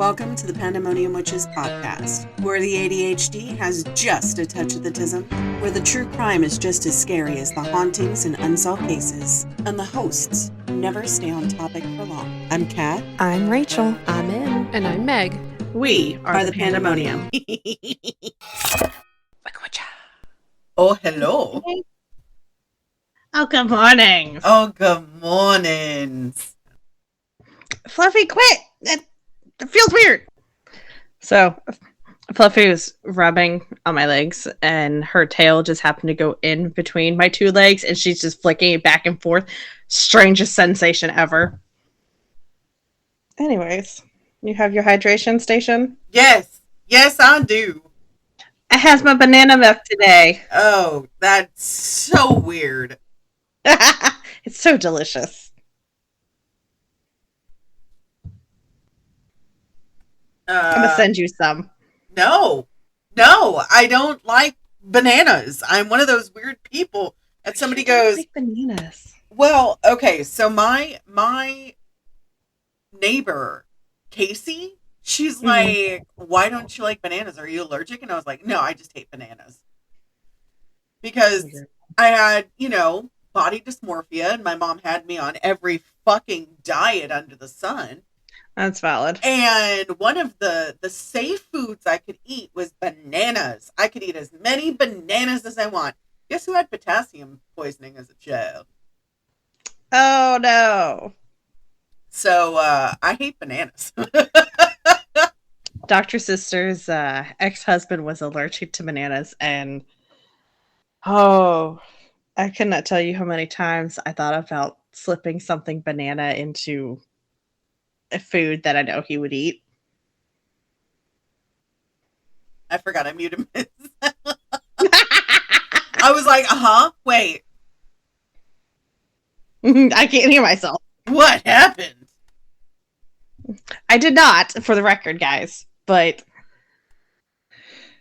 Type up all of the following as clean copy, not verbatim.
Welcome to the Pandemonium Witches podcast, where the ADHD has just a touch of the tism, where the true crime is just as scary as the hauntings and unsolved cases, and the hosts never stay on topic for long. I'm Kat. I'm Rachel. I'm In. And I'm Meg. We are the Pandemonium. Oh, hello. Oh, good morning. Oh, good morning. Fluffy, quit. It feels weird. So, Fluffy was rubbing on my legs, and her tail just happened to go in between my two legs, and she's just flicking it back and forth. Strangest sensation ever. Anyways, you have your hydration station? Yes, I do. It has my banana milk today. Oh, that's so weird. It's so delicious. I'm gonna send you some. No, I don't like bananas. I'm one of those weird people. And somebody goes, like bananas. Well, okay, so my neighbor, Casey, she's like, why don't you like bananas? Are you allergic? And I was like, no, I just hate bananas. Because I had, body dysmorphia, and my mom had me on every fucking diet under the sun. That's valid. And one of the safe foods I could eat was bananas. I could eat as many bananas as I want. Guess who had potassium poisoning as a child? Oh, no. So, I hate bananas. Dr. Sister's ex-husband was allergic to bananas, and I cannot tell you how many times I thought about slipping something banana into a food that I know he would eat. I forgot I muted myself. I was like, wait. I can't hear myself. What happened? I did not, for the record, guys, but...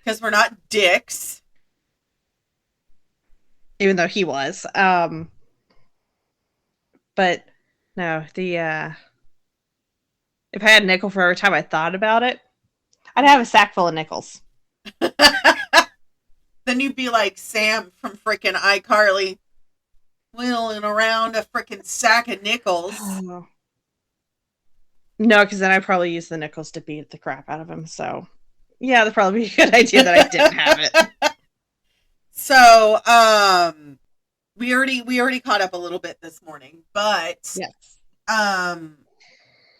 Because we're not dicks. Even though he was. But, no, if I had a nickel for every time I thought about it, I'd have a sack full of nickels. Then you'd be like Sam from frickin' iCarly, wheeling around a frickin' sack of nickels. Oh. No, because then I'd probably use the nickels to beat the crap out of him. So, yeah, that'd probably be a good idea that I didn't have it. So, we already caught up a little bit this morning, but yes.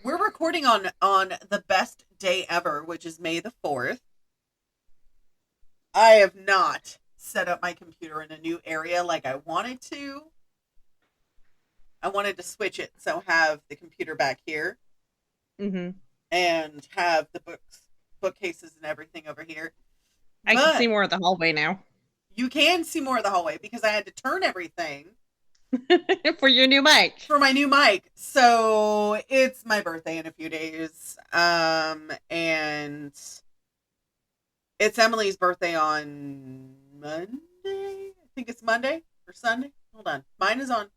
We're recording on the best day ever, which is May the 4th. I have not set up my computer in a new area like I wanted to. I wanted to switch it, so have the computer back here. Mm-hmm. And have the bookcases and everything over here. I can see more of the hallway now. You can see more of the hallway because I had to turn everything. For your new mic. For my new mic. So it's my birthday in a few days. And it's Emily's birthday on Monday. I think it's Monday or Sunday. Hold on. Mine is on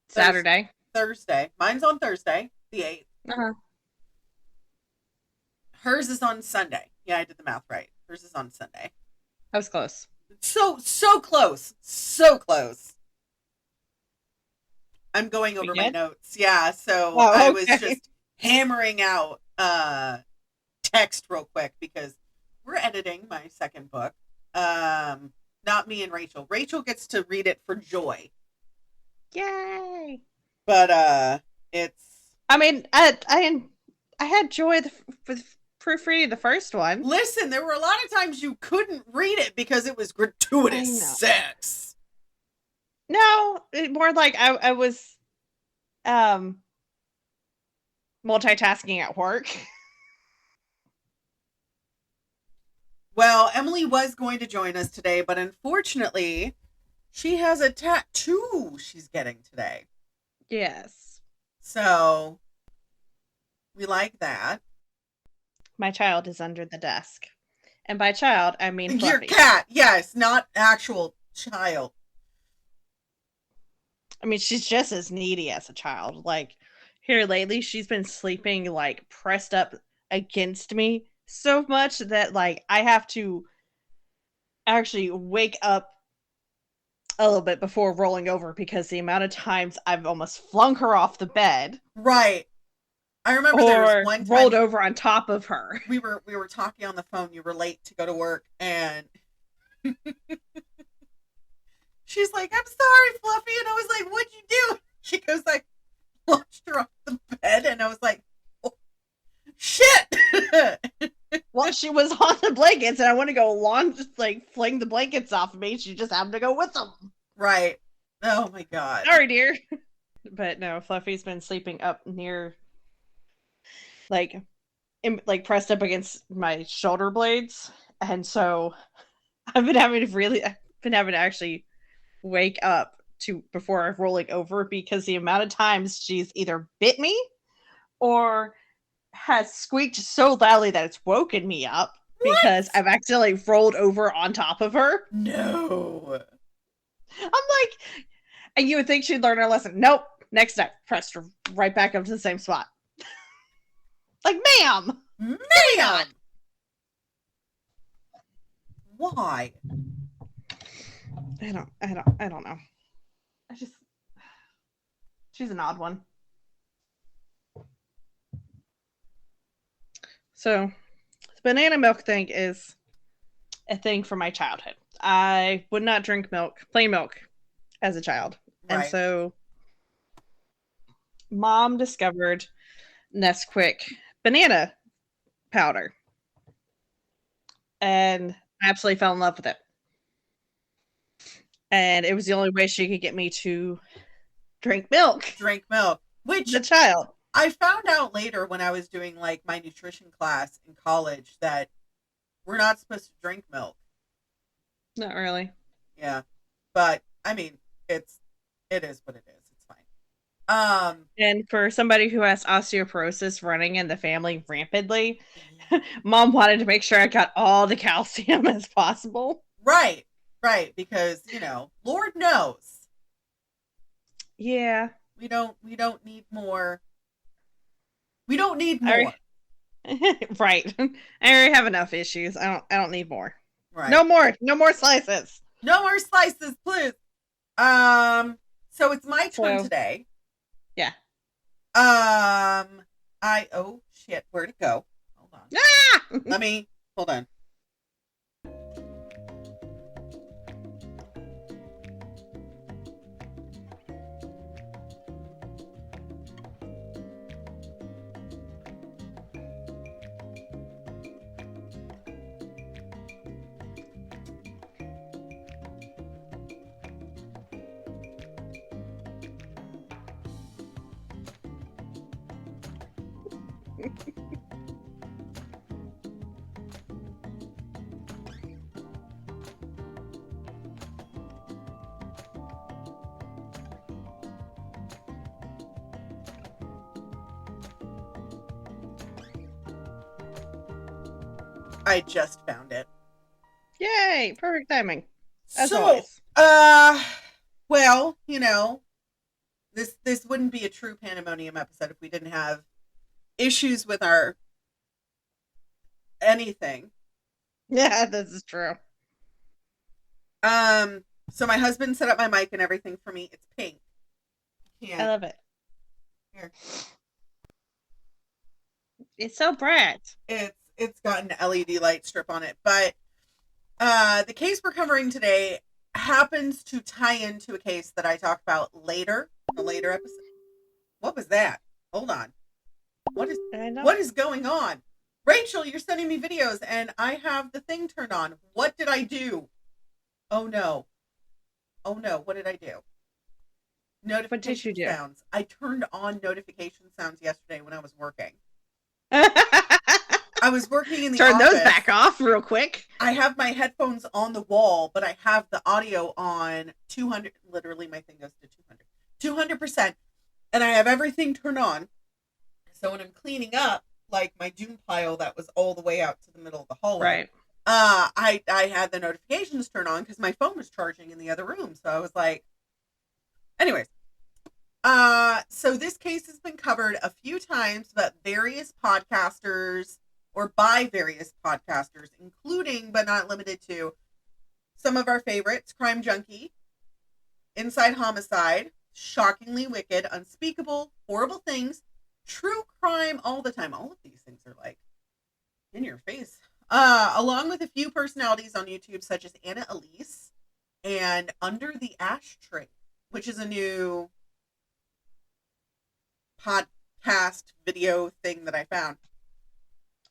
Saturday. Thursday. Mine's on Thursday, the 8th. Uh-huh. Hers is on Sunday. Yeah, I did the math right. Hers is on Sunday. That was close. So close. So close. I'm going over my notes. Yeah, so I was just hammering out text real quick because we're editing my second book. Not me and Rachel. Rachel gets to read it for joy. Yay! But it's... I mean, I had joy with proofreading the first one. Listen, there were a lot of times you couldn't read it because it was gratuitous sex. No, more like I was multitasking at work. Well, Emily was going to join us today, but unfortunately, she has a tattoo she's getting today. Yes. So, we like that. My child is under the desk. And by child, I mean Fluffy. Your cat, yes, not actual child. I mean, she's just as needy as a child. Like, here lately, she's been sleeping, like, pressed up against me so much that like I have to actually wake up a little bit before rolling over because the amount of times I've almost flung her off the bed Right. I remember there was or one rolled time over on top of her. we were talking on the phone. You were late to go to work, and she's like, "I'm sorry, Fluffy," and I was like, "What'd you do?" She goes, "I launched her off the bed," and I was like, oh, "Shit!" Well, she was on the blankets, and I want to go launch, like fling the blankets off of me. She just happened to go with them. Right. Oh my god. Sorry, dear. But no, Fluffy's been sleeping up near, like, like pressed up against my shoulder blades, and so I've been having to actually wake up to before rolling over because the amount of times she's either bit me or has squeaked so loudly that it's woken me up because What? I've accidentally rolled over on top of her. No. I'm like, and you would think she'd learn her lesson. Nope. Next time, pressed her right back up to the same spot. Like, ma'am, can we not? Ma'am. Why? I don't know. I just, she's an odd one. So, the banana milk thing is a thing from my childhood. I would not drink milk, plain milk, as a child. And Right. so, mom discovered Nesquik banana powder and I absolutely fell in love with it. And it was the only way she could get me to drink milk Drink milk, as a which child. I found out later when I was doing like my nutrition class in college that we're not supposed to drink milk. Not really. Yeah. But I mean, it is what it is. It's fine. And for somebody who has osteoporosis running in the family rampantly, mom wanted to make sure I got all the calcium as possible. right. Right, because, Lord knows. Yeah. We don't need more. We don't need I more. right. I already have enough issues. I don't need more. Right. No more. No more slices. No more slices, please. So it's my turn So, today. yeah. Oh shit, where'd it go? Hold on. Ah! Let me hold on. I just found it. Yay! Perfect timing. As So, always. well, this wouldn't be a true pandemonium episode if we didn't have issues with our anything. Yeah, this is true. So my husband set up my mic and everything for me. It's pink. I Can't love it. here. It's so bright. It's got an LED light strip on it, but the case we're covering today happens to tie into a case that I talk about later, a later episode. What was that? Hold on. What is I know. what is going on? Rachel, you're sending me videos and I have the thing turned on. What did I do? Oh no. Oh no, what did I do? What did you Notification do? sounds. I turned on notification sounds yesterday when I was working. I was working in the Turn those office. back off real quick. I have my headphones on the wall, but I have the audio on 200. Literally, my thing goes to 200%. And I have everything turned on. So when I'm cleaning up, like my doom pile that was all the way out to the middle of the hallway, Right. I had the notifications turned on because my phone was charging in the other room. So I was like, anyways, So this case has been covered a few times, but various podcasters or by various podcasters, including but not limited to some of our favorites: Crime Junkie, Inside Homicide, Shockingly Wicked, Unspeakable, Horrible Things, True Crime All the Time. All of these things are like in your face. Along with a few personalities on YouTube, such as Anna Elise and Under the Ashtray, which is a new podcast video thing that I found.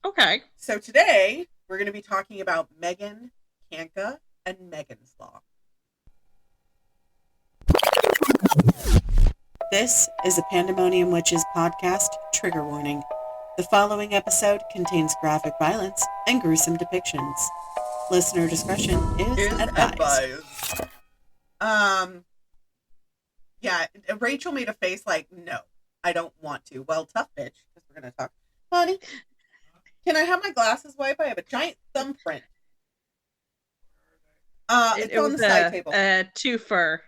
Okay. So today we're going to be talking about Megan Kanka and Megan's Law. This is a Pandemonium Witches podcast trigger warning. The following episode contains graphic violence and gruesome depictions. Listener discretion is advised. Yeah, Rachel made a face like, no, I don't want to. Well, tough bitch, because we're going to talk. Honey, can I have my glasses wipe? I have a giant thumbprint. It's on the side table. A twofer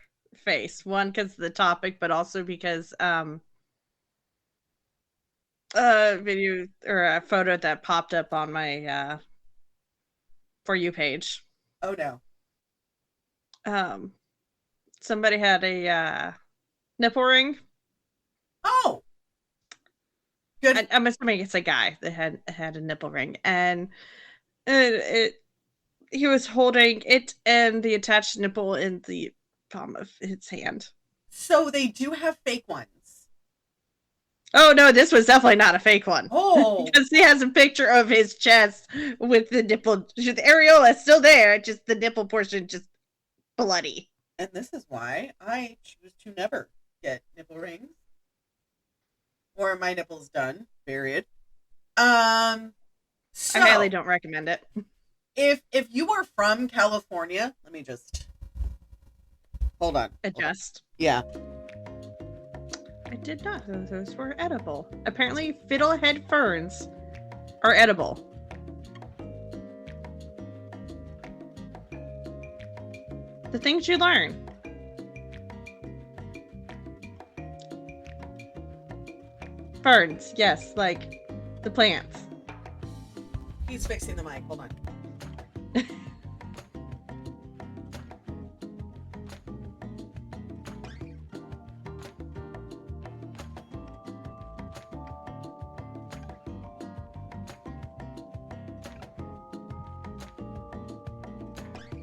face. One because of the topic, but also because video or a photo that popped up on my For You page. Oh no. Somebody had a nipple ring. Oh, good. I'm assuming it's a guy that had a nipple ring, and he was holding it and the attached nipple in the palm of his hand. So they do have fake ones. Oh no, this was definitely not a fake one. Oh, because he has a picture of his chest with the nipple. The areola is still there, just the nipple portion just bloody. And this is why I choose to never get nipple rings or my nipples done. Period. So I highly don't recommend it. If you are from California, let me just hold on. Adjust. Yeah. I did not know those were edible. Apparently, fiddlehead ferns are edible. The things you learn. Ferns, yes, like the plants. He's fixing the mic. Hold on.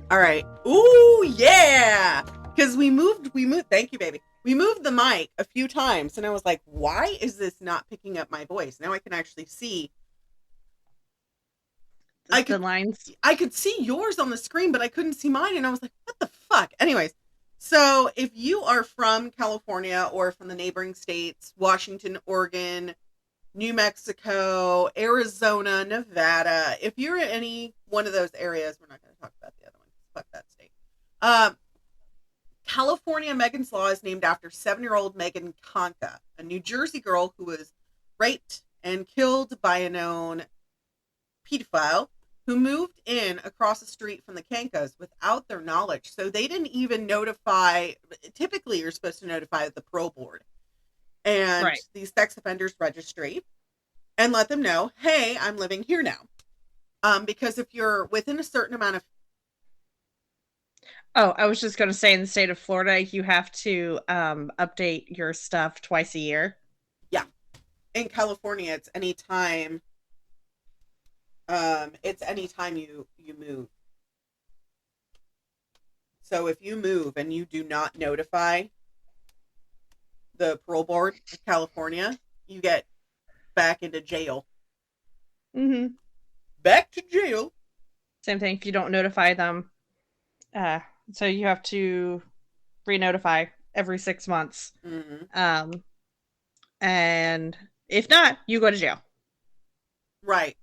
All right. Ooh, yeah. Because we moved. Thank you, baby. We moved the mic a few times, and I was like, why is this not picking up my voice? Now I can actually see. The lines. I could see yours on the screen, but I couldn't see mine, and I was like, what the fuck? Anyways, so if you are from California or from the neighboring states, Washington, Oregon, New Mexico, Arizona, Nevada, if you're in any one of those areas, we're not going to talk about the other one. Fuck that state. California Megan's Law is named after 7-year-old Megan Kanka, a New Jersey girl who was raped and killed by a known pedophile who moved in across the street from the Kankas without their knowledge. So they didn't even notify. Typically, you're supposed to notify the parole board and these sex offenders registry and let them know, hey, I'm living here now. Because if you're within a certain amount of... Oh, I was just going to say in the state of Florida, you have to update your stuff twice a year. Yeah. In California, it's anytime. It's anytime you move. So if you move and you do not notify the parole board of California, you get back into jail. Mm-hmm. Back to jail. Same thing if you don't notify them. So you have to re-notify every 6 months. Mm-hmm. And if not, you go to jail. Right.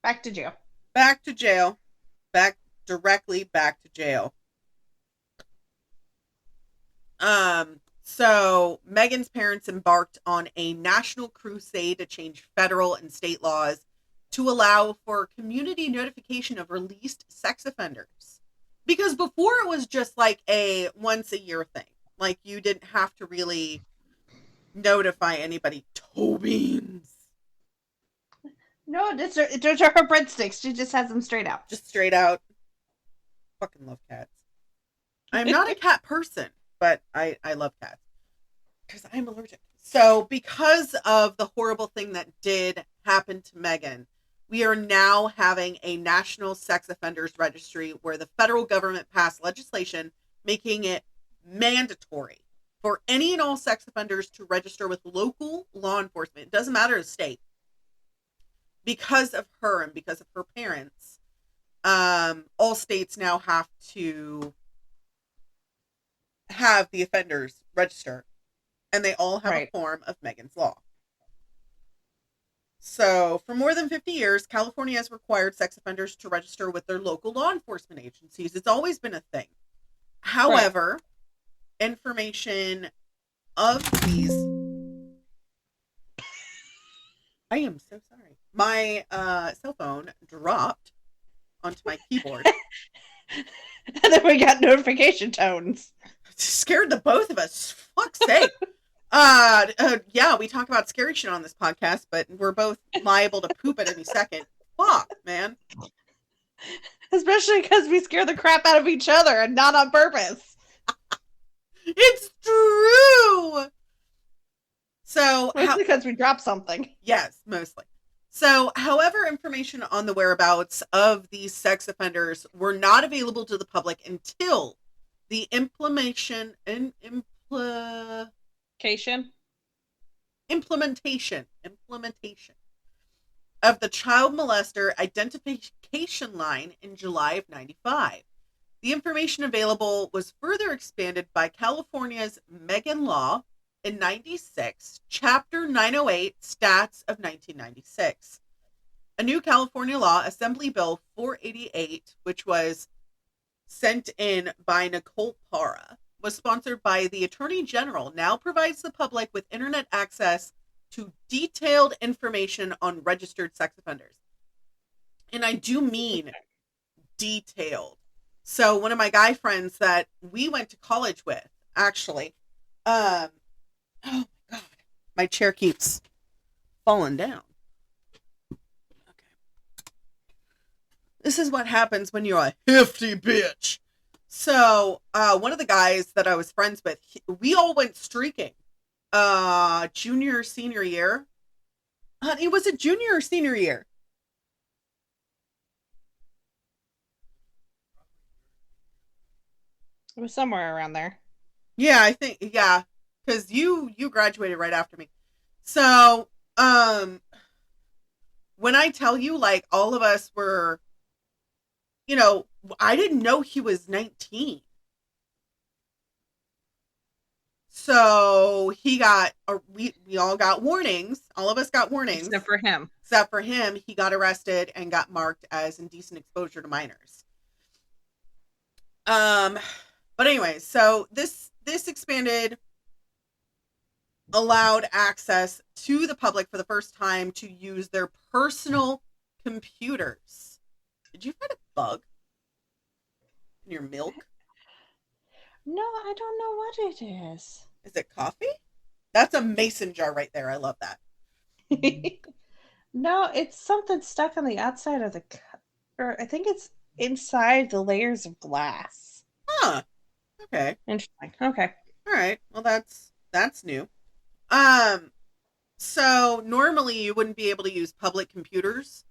Back to jail. Back to jail. Directly back to jail. So Megan's parents embarked on a national crusade to change federal and state laws to allow for community notification of released sex offenders. Because before it was just like a once a year thing. Like you didn't have to really notify anybody. Toe beans. No, those are her breadsticks. She just has them straight out. Just straight out. Fucking love cats. I'm not a cat person, but I love cats because I'm allergic. So, because of the horrible thing that did happen to Megan, we are now having a national sex offenders registry where the federal government passed legislation making it mandatory for any and all sex offenders to register with local law enforcement. It doesn't matter the state. Because of her and because of her parents, all states now have to have the offenders register, and they all have a Right. form of Megan's Law. So, for more than 50 years, California has required sex offenders to register with their local law enforcement agencies. It's always been a thing. Right. However, information of these. I am so sorry. My cell phone dropped onto my keyboard. And then we got notification tones. It scared the both of us. Fuck's sake. Yeah, we talk about scary shit on this podcast, but we're both liable to poop at any second. Fuck, man. Especially because we scare the crap out of each other and not on purpose. It's true. So, Mostly because we dropped something. yes, mostly. So, however, information on the whereabouts of these sex offenders were not available to the public until the Cation? implementation of the child molester identification line in July of 95. The information available was further expanded by California's Megan Law in 96, Chapter 908, Stats of 1996. A new California law, Assembly Bill 488, which was sent in by Nicole Parra, was sponsored by the Attorney General, now provides the public with internet access to detailed information on registered sex offenders. And I do mean detailed. So one of my guy friends that we went to college with, actually, oh my god, my chair keeps falling down. Okay. This is what happens when you're a hefty bitch. So one of the guys that I was friends with, we all went streaking junior, senior year. It was a junior or senior year. It was somewhere around there. Yeah, I think, yeah, because you graduated right after me. So when I tell you, like, all of us were, you know, I didn't know he was 19. So he got, we all got warnings. All of us got warnings. Except for him. Except for him, he got arrested and got marked as indecent exposure to minors. But anyway, so this expanded, allowed access to the public for the first time to use their personal computers. Did you find a bug in your milk? No, I don't know what it is. Is it coffee? That's a mason jar right there. I love that. No, it's something stuck on the outside of the cup. Or I think it's inside the layers of glass. Huh. Okay. Interesting. Okay. All right. Well, that's new. So normally you wouldn't be able to use public computers.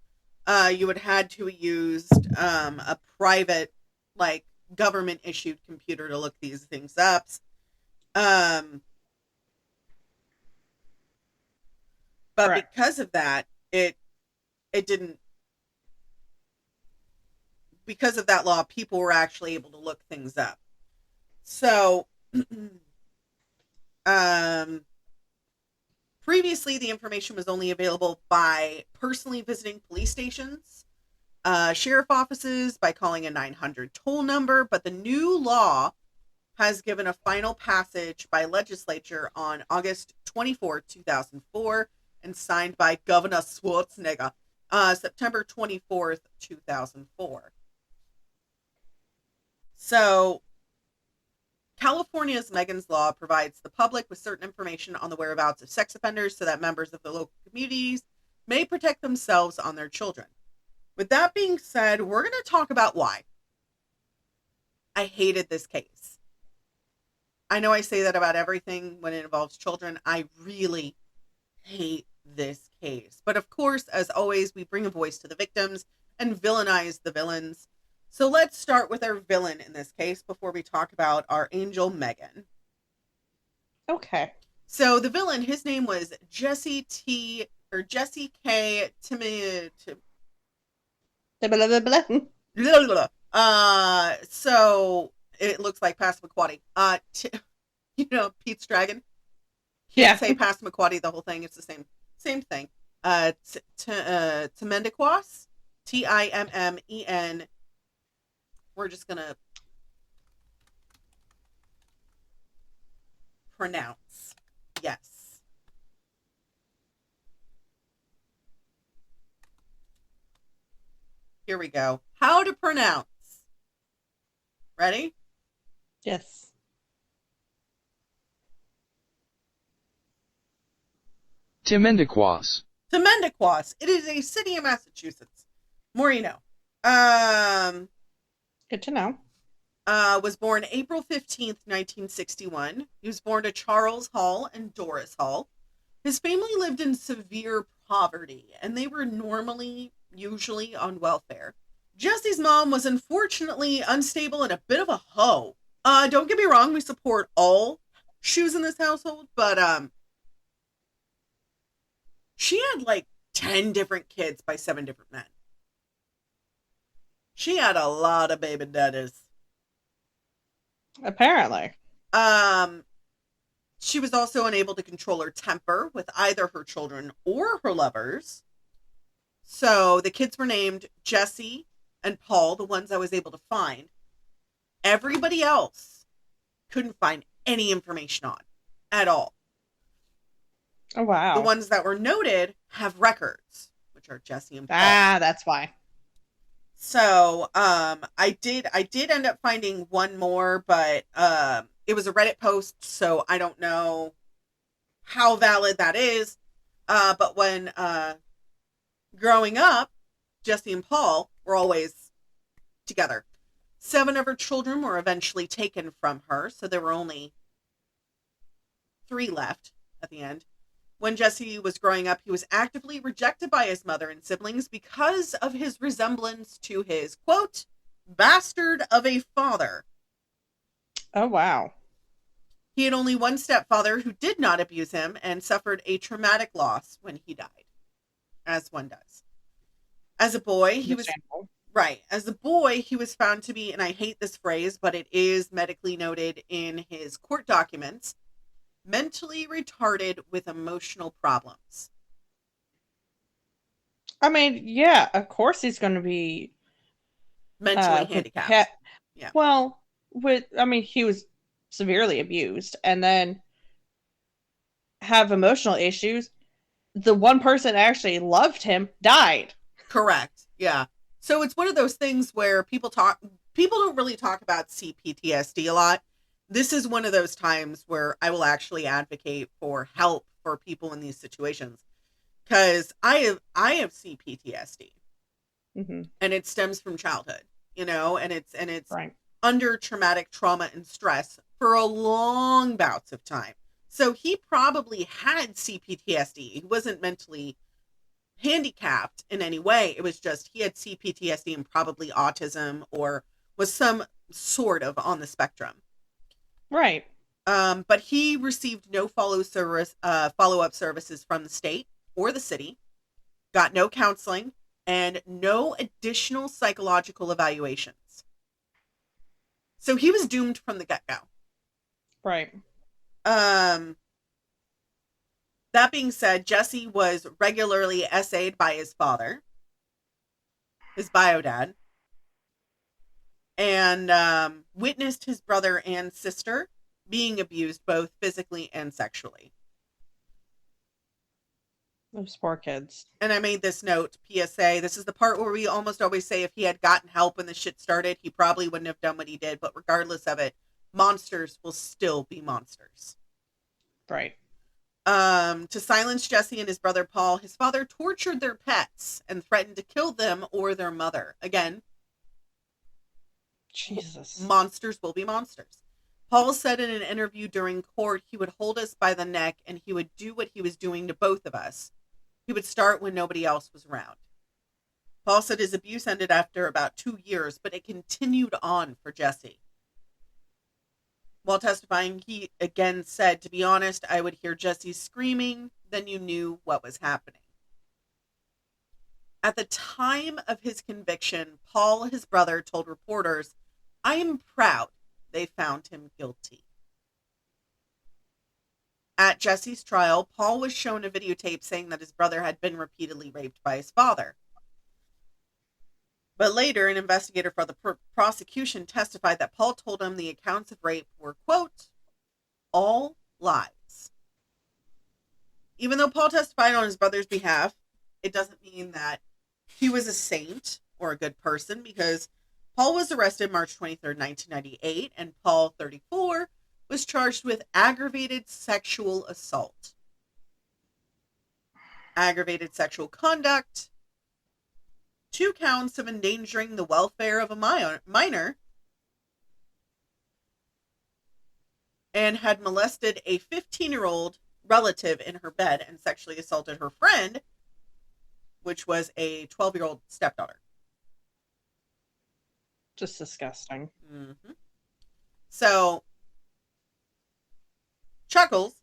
You would had to use a private, like, government issued computer to look these things up. Um, but Correct. because of that, it didn't. Because of that law, people were actually able to look things up. So, um, previously, the information was only available by personally visiting police stations, sheriff offices, by calling a 900 toll number. But the new law has given a final passage by legislature on August 24, 2004, and signed by Governor Schwarzenegger, September 24th, 2004. So California's Megan's Law provides the public with certain information on the whereabouts of sex offenders so that members of the local communities may protect themselves on their children. With that being said, we're going to talk about why I hated this case. I know I say that about everything when it involves children. I really hate this case. But of course, as always, we bring a voice to the victims and villainize the villains. So let's start with our villain in this case before we talk about our angel Megan. Okay. So the villain, his name was Jesse K. Timmy. Blah, blah, blah. So it looks like Passamaquoddy. Pete's dragon. He Yeah. didn't say Passamaquoddy the whole thing. It's the same thing. Timendequas, Timmen. We're just gonna pronounce. Yes. Here we go. How to pronounce. Ready? Yes. Timendequas. Timendequas. It is a city in Massachusetts. More you know. Good to know. Was born April 15th, 1961. He was born to Charles Hall and Doris Hall. His family lived in severe poverty, and they were usually on welfare. Jesse's mom was unfortunately unstable and a bit of a hoe. Don't get me wrong, we support all shoes in this household, but she had like 10 different kids by 7 different men. She had a lot of baby daddies. Apparently. She was also unable to control her temper with either her children or her lovers. So the kids were named Jesse and Paul, the ones I was able to find. Everybody else couldn't find any information on at all. Oh, wow. The ones that were noted have records, which are Jesse and Paul. That's why. So I did end up finding one more, but it was a Reddit post, so I don't know how valid that is. But when growing up, Jesse and Paul were always together. 7 of her children were eventually taken from her, so there were only 3 left at the end. When Jesse was growing up, he was actively rejected by his mother and siblings because of his resemblance to his, quote, bastard of a father. Oh, wow. He had only one stepfather who did not abuse him and suffered a traumatic loss when he died, as one does. As a boy, he was found to be, and I hate this phrase, but it is medically noted in his court documents, mentally retarded with emotional problems. I mean, yeah, of course he's going to be Mentally handicapped. Yeah. Well, he was severely abused and then have emotional issues. The one person that actually loved him died. Correct. Yeah. So it's one of those things where people don't really talk about CPTSD a lot. This is one of those times where I will actually advocate for help for people in these situations, because I have CPTSD, and it stems from childhood, and it's right. Under traumatic trauma and stress for a long bouts of time. So he probably had CPTSD. He wasn't mentally handicapped in any way. It was just he had CPTSD and probably autism or was some sort of on the spectrum. Right. But he received no follow-up services from the state or the city, got no counseling, and no additional psychological evaluations. So he was doomed from the get-go. Right. That being said, Jesse was regularly essayed by his father, his bio dad, and witnessed his brother and sister being abused both physically and sexually. Those poor kids. And I made this note, PSA, this is the part where we almost always say if he had gotten help when the shit started, he probably wouldn't have done what he did. But regardless of it, monsters will still be monsters. Right. To silence Jesse and his brother Paul, his father tortured their pets and threatened to kill them or their mother. Again, Jesus. monsters will be monsters. Paul said in an interview during court he would hold us by the neck and he would do what he was doing to both of us. He would start when nobody else was around. Paul said his abuse ended after about 2 years, but it continued on for Jesse. While testifying, he again said, to be honest, I would hear Jesse screaming, then you knew what was happening. At the time of his conviction, Paul, his brother, told reporters, I am proud they found him guilty. At Jesse's trial, Paul was shown a videotape saying that his brother had been repeatedly raped by his father. But later, an investigator for the prosecution testified that Paul told him the accounts of rape were, quote, all lies. Even though Paul testified on his brother's behalf, it doesn't mean that he was a saint or a good person, because Paul was arrested March 23rd, 1998, and Paul, 34, was charged with aggravated sexual assault, aggravated sexual conduct, 2 counts of endangering the welfare of a minor, and had molested a 15-year-old relative in her bed and sexually assaulted her friend, which was a 12-year-old stepdaughter. Just disgusting. Mm-hmm. So, Chuckles,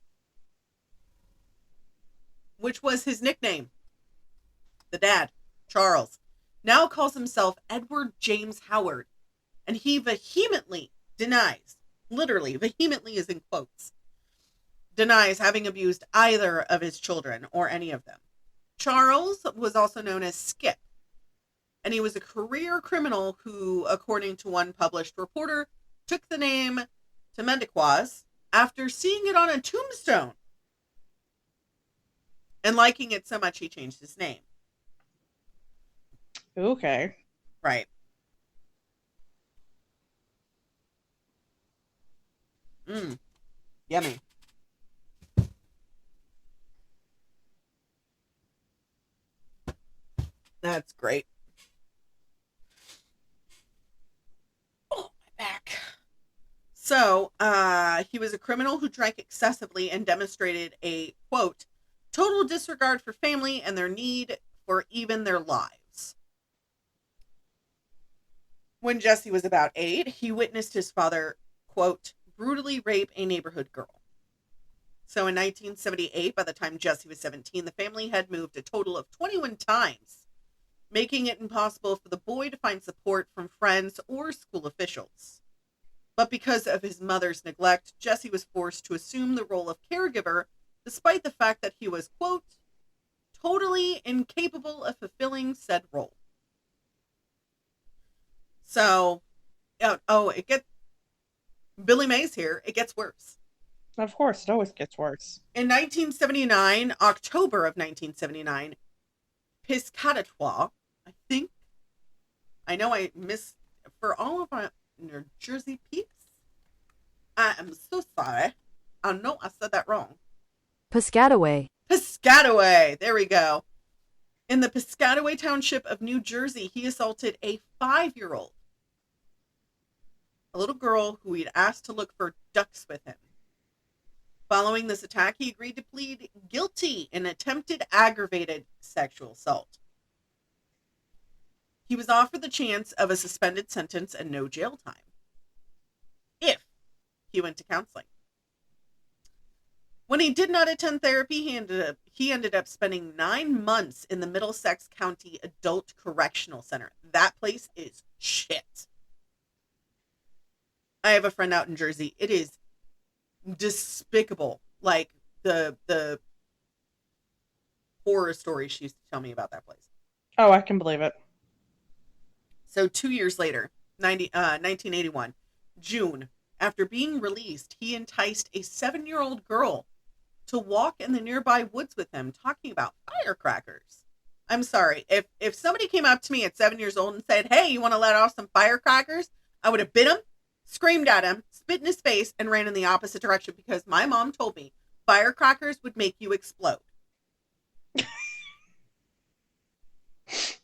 which was his nickname, the dad, Charles, now calls himself Edward James Howard, and he vehemently denies, literally, vehemently is in quotes, denies having abused either of his children or any of them. Charles was also known as Skip, and he was a career criminal who, according to one published reporter, took the name Temendiquas after seeing it on a tombstone and liking it so much he changed his name. Okay. Right. Yummy. That's great. Oh, my back. So, he was a criminal who drank excessively and demonstrated a, quote, total disregard for family and their need for even their lives. When Jesse was about 8, he witnessed his father, quote, brutally rape a neighborhood girl. So in 1978, by the time Jesse was 17, the family had moved a total of 21 times, making it impossible for the boy to find support from friends or school officials. But because of his mother's neglect, Jesse was forced to assume the role of caregiver, despite the fact that he was, quote, totally incapable of fulfilling said role. So, Billy Mays here, it gets worse. Of course, it always gets worse. In 1979, October of 1979, Piscataqua, I know I missed, for all of our New Jersey peeps, I am so sorry. I know I said that wrong. Piscataway. Piscataway, there we go. In the Piscataway Township of New Jersey, he assaulted a 5-year-old, a little girl who he'd asked to look for ducks with him. Following this attack, he agreed to plead guilty in attempted aggravated sexual assault. He was offered the chance of a suspended sentence and no jail time if he went to counseling. When he did not attend therapy, he ended up spending 9 months in the Middlesex County Adult Correctional Center. That place is shit. I have a friend out in Jersey. It is despicable. Like the horror stories she used to tell me about that place. Oh, I can believe it. So 2 years later, 1981, June, after being released, he enticed a 7-year-old girl to walk in the nearby woods with him, talking about firecrackers. I'm sorry, if somebody came up to me at 7 years old and said, hey, you want to let off some firecrackers? I would have bit him screamed at him, spit in his face, and ran in the opposite direction because my mom told me firecrackers would make you explode.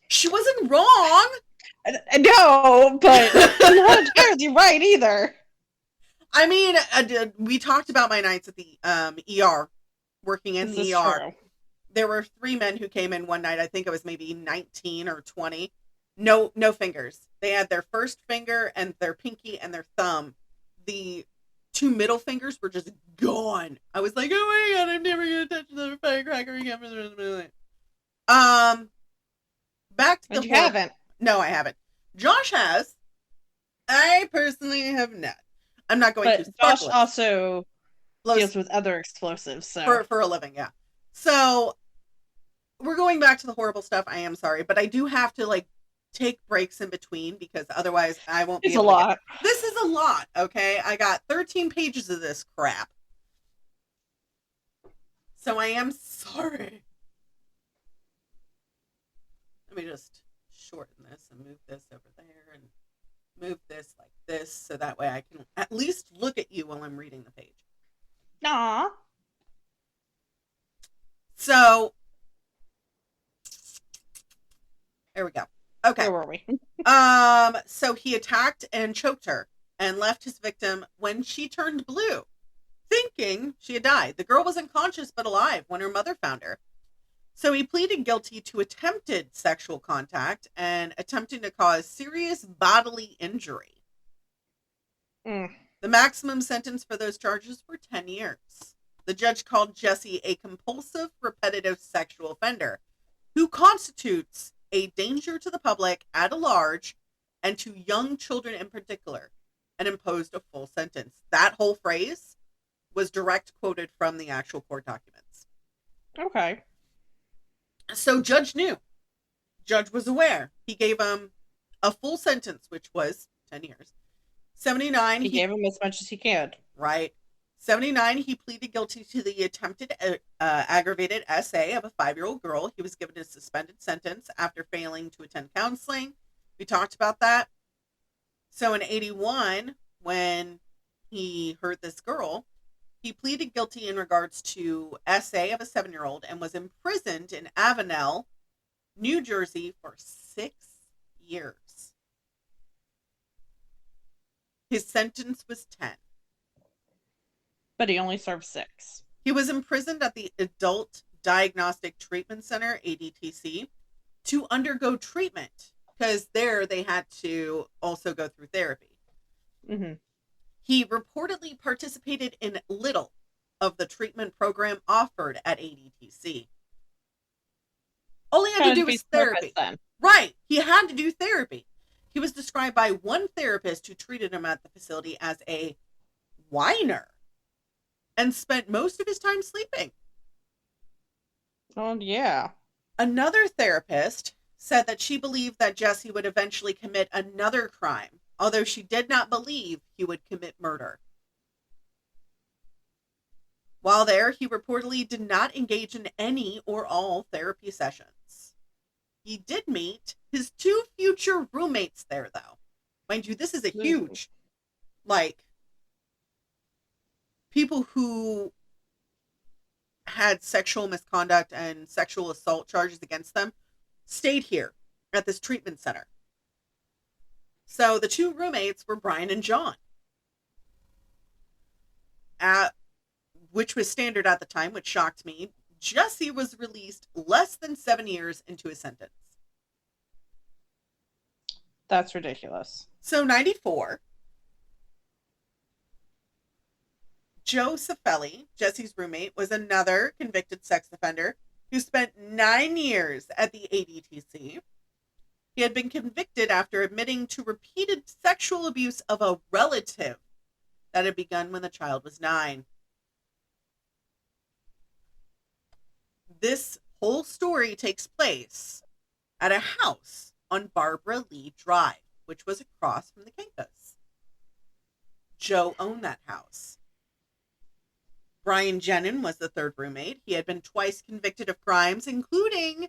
She wasn't wrong. No, but not entirely right either. I mean, we talked about my nights at the ER, working in the ER. True. There were 3 men who came in one night. I think it was maybe 19 or 20. No fingers. They had their first finger and their pinky and their thumb. The 2 middle fingers were just gone. I was like, oh my God, I'm never going to touch another firecracker again for the rest of my life. Back to the... And you haven't. No, I haven't. Josh has. I personally have not. I'm not going to. Josh also deals with other explosives, so for a living, yeah. So we're going back to the horrible stuff. I am sorry, but I do have to like take breaks in between because otherwise I won't be able to. It's a lot. This is a lot, okay? I got 13 pages of this crap. So I am sorry. Let me just shorten this and move this over there and move this like this so that way I can at least look at you while I'm reading the page. Aww. So there we go. Okay. Where were we? So he attacked and choked her and left his victim when she turned blue, thinking she had died. The girl was unconscious but alive when her mother found her. So he pleaded guilty to attempted sexual contact and attempting to cause serious bodily injury. The maximum sentence for those charges were 10 years. The judge called Jesse a compulsive, repetitive sexual offender who constitutes a danger to the public at large and to young children in particular, and imposed a full sentence. That whole phrase was direct quoted from the actual court documents. Okay. So Judge knew. Judge was aware. He gave him a full sentence, which was 10 years. 79. He gave him as much as he could. Right. 79, he pleaded guilty to the attempted aggravated SA of a 5-year-old girl. He was given a suspended sentence after failing to attend counseling. We talked about that. So in 81, when he hurt this girl, he pleaded guilty in regards to SA of a 7-year-old and was imprisoned in Avenel, New Jersey for 6 years. His sentence was 10. But he only served 6. He was imprisoned at the Adult Diagnostic Treatment Center, ADTC, to undergo treatment because there they had to also go through therapy. Mm-hmm. He reportedly participated in little of the treatment program offered at ADTC. All he had to do was therapy. Right. He had to do therapy. He was described by one therapist who treated him at the facility as a whiner and spent most of his time sleeping. Oh, yeah. Another therapist said that she believed that Jesse would eventually commit another crime, although she did not believe he would commit murder. While there, he reportedly did not engage in any or all therapy sessions. He did meet his 2 future roommates there, though. Mind you, this is a huge, people who had sexual misconduct and sexual assault charges against them stayed here at this treatment center. So the 2 roommates were Brian and John, which was standard at the time, which shocked me. Jesse was released less than 7 years into his sentence. That's ridiculous. So 94. Joe Cifelli, Jesse's roommate, was another convicted sex offender who spent 9 years at the ADTC. He had been convicted after admitting to repeated sexual abuse of a relative that had begun when the child was 9. This whole story takes place at a house on Barbara Lee Drive, which was across from the Kankas. Joe owned that house. Brian Jenin was the 3rd roommate. He had been twice convicted of crimes, including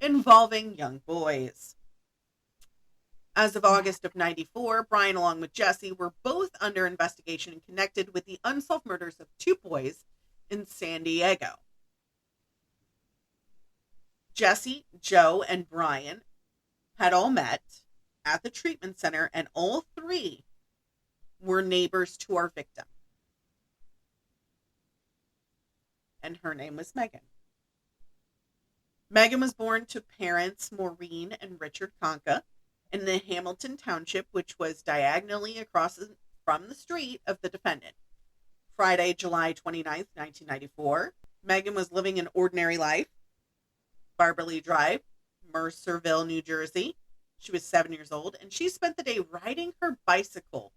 involving young boys. As of August of 94, Brian, along with Jesse, were both under investigation and connected with the unsolved murders of 2 boys in San Diego. Jesse, Joe, and Brian had all met at the treatment center, and all 3 were neighbors to our victim. And her name was Megan. Megan was born to parents Maureen and Richard Kanka in the Hamilton Township, which was diagonally across from the street of the defendant. Friday, July 29th, 1994. Megan was living an ordinary life. Barberley Drive, Mercerville, New Jersey. She was 7 years old, and she spent the day riding her bicycle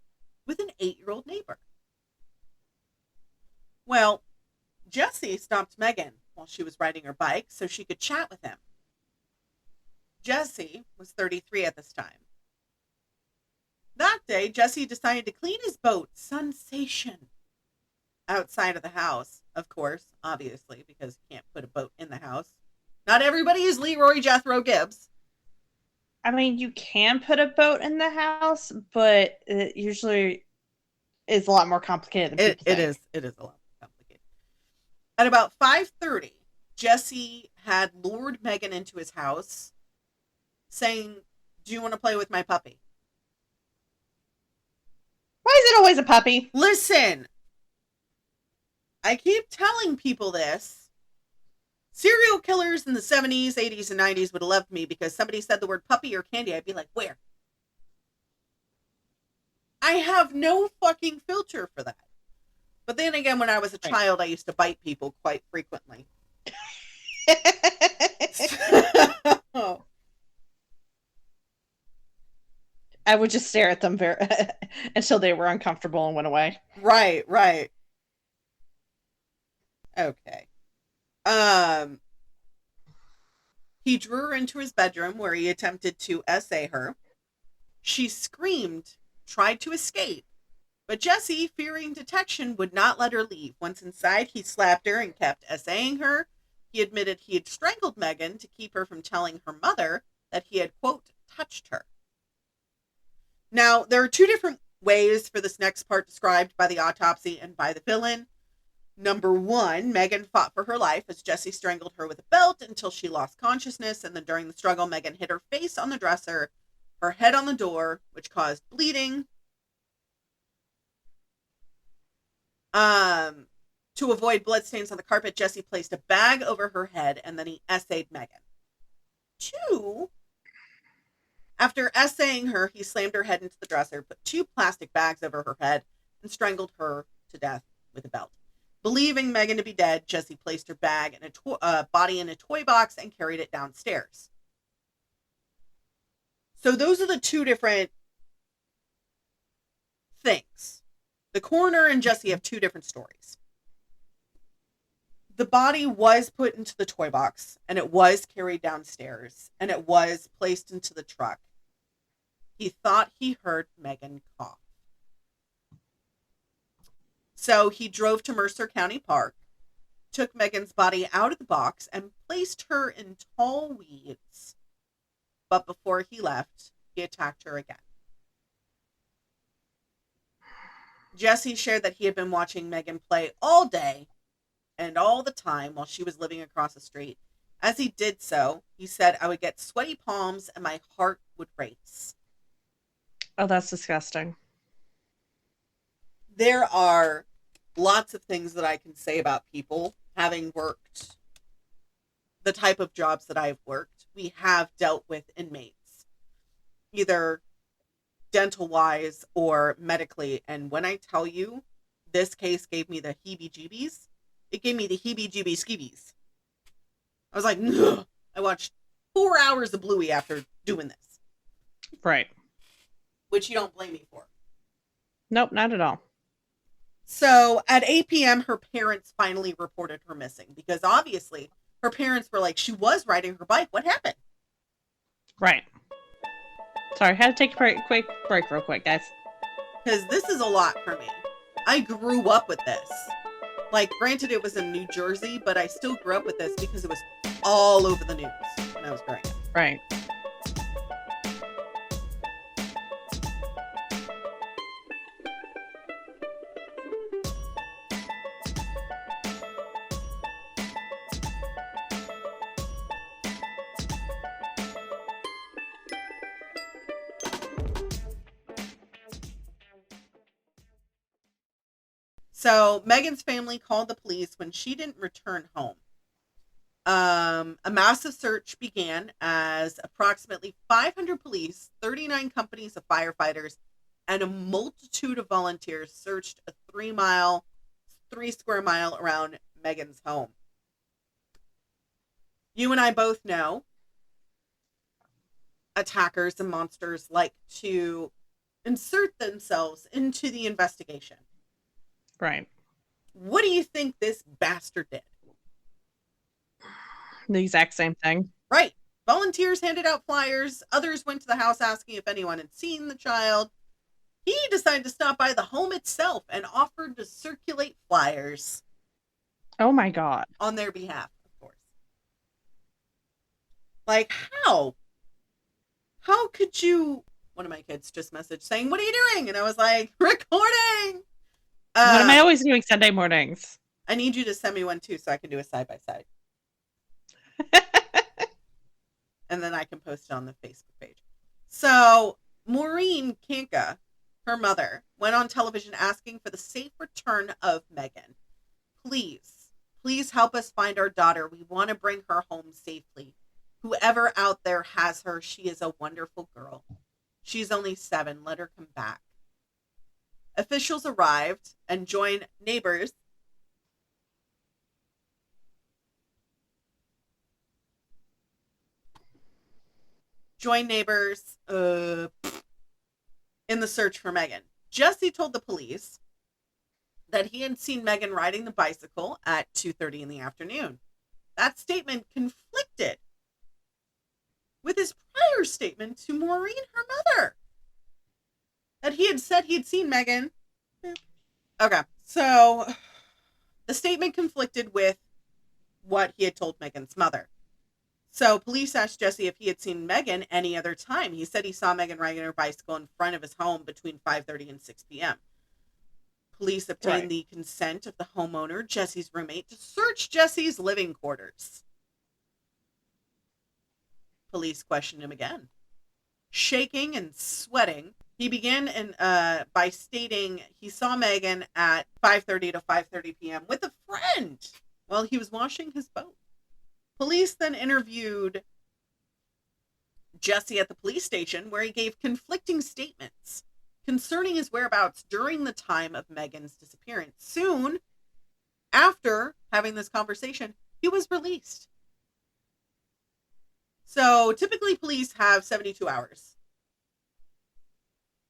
with an 8-year-old neighbor. Well, Jesse stopped Megan while she was riding her bike so she could chat with him. Jesse was 33 at this time. That day, Jesse decided to clean his boat, Sensation, outside of the house, of course, obviously, because you can't put a boat in the house. Not everybody is Leroy Jethro Gibbs. I mean, you can put a boat in the house, but it usually is a lot more complicated than people think. It is a lot more complicated. At about 5:30, Jesse had lured Megan into his house, saying, "Do you want to play with my puppy?" Why is it always a puppy? Listen, I keep telling people this. Serial killers in the 70s, 80s, and 90s would have loved me because somebody said the word puppy or candy. I'd be like, where? I have no fucking filter for that. But then again, when I was a child, I used to bite people quite frequently. I would just stare at them until they were uncomfortable and went away. Right. Okay. He drew her into his bedroom where he attempted to essay her. She screamed, tried to escape, but Jesse, fearing detection, would not let her leave. Once inside, he slapped her and kept essaying her. He admitted he had strangled Megan to keep her from telling her mother that he had, quote, touched her. Now, there are 2 different ways for this next part described by the autopsy and by the villain. Number 1, Megan fought for her life as Jesse strangled her with a belt until she lost consciousness, and then during the struggle, Megan hit her face on the dresser, her head on the door, which caused bleeding. To avoid bloodstains on the carpet, Jesse placed a bag over her head, and then he essayed Megan. 2, after essaying her, he slammed her head into the dresser, put 2 plastic bags over her head, and strangled her to death with a belt. Believing Megan to be dead, Jesse placed her bag and body in a toy box and carried it downstairs. So those are the 2 different things. The coroner and Jesse have 2 different stories. The body was put into the toy box, and it was carried downstairs, and it was placed into the truck. He thought he heard Megan cough. So he drove to Mercer County Park, took Megan's body out of the box, and placed her in tall weeds. But before he left, he attacked her again. Jesse shared that he had been watching Megan play all day and all the time while she was living across the street. As he did so, he said, "I would get sweaty palms and my heart would race." Oh, that's disgusting. There are lots of things that I can say about people having worked the type of jobs that I've worked. We have dealt with inmates, either dental wise or medically. And when I tell you this case gave me the heebie-jeebies, it gave me the heebie-jeebies-skeebies. I was like, ugh. I watched 4 hours of Bluey after doing this. Right. Which you don't blame me for. Nope, not at all. So at 8 p.m., her parents finally reported her missing because obviously her parents were like, she was riding her bike. What happened? Right. Sorry, had to take a quick break real quick, guys. Because this is a lot for me. I grew up with this. Like, granted, it was in New Jersey, but I still grew up with this because it was all over the news when I was growing up. Right. So Megan's family called the police when she didn't return home. A massive search began as approximately 500 police, 39 companies of firefighters, and a multitude of volunteers searched a 3 square mile around Megan's home. You and I both know attackers and monsters like to insert themselves into the investigation. Right. What do you think this bastard did? The exact same thing. Right. Volunteers handed out flyers. Others went to the house asking if anyone had seen the child. He decided to stop by the home itself and offered to circulate flyers. Oh my God. On their behalf, of course. Like, how? How could you? One of my kids just messaged saying, "What are you doing?" And I was like, "Recording." What am I always doing Sunday mornings? I need you to send me one too so I can do a side-by-side. And then I can post it on the Facebook page. So Megan Kanka, her mother, went on television asking for the safe return of Megan. Please help us find our daughter. We want to bring her home safely. Whoever out there has her, she is a wonderful girl. She's only 7. Let her come back. Officials arrived and joined neighbors in the search for Megan. Jesse told the police that he had seen Megan riding the bicycle at 2:30 in the afternoon. That statement conflicted with his prior statement to Maureen, her mother, that he had said he'd seen Megan. Okay, so the statement conflicted with what he had told Megan's mother. So police asked Jesse if he had seen Megan any other time. He said he saw Megan riding her bicycle in front of his home between 5:30 and 6 p.m. Police obtained the consent of the homeowner, Jesse's roommate, to search Jesse's living quarters. Police questioned him again. Shaking and sweating, he began by stating he saw Megan at 5:30 to 5:30 p.m. with a friend while he was washing his boat. Police then interviewed Jesse at the police station, where he gave conflicting statements concerning his whereabouts during the time of Megan's disappearance. Soon after having this conversation, he was released. So typically police have 72 hours.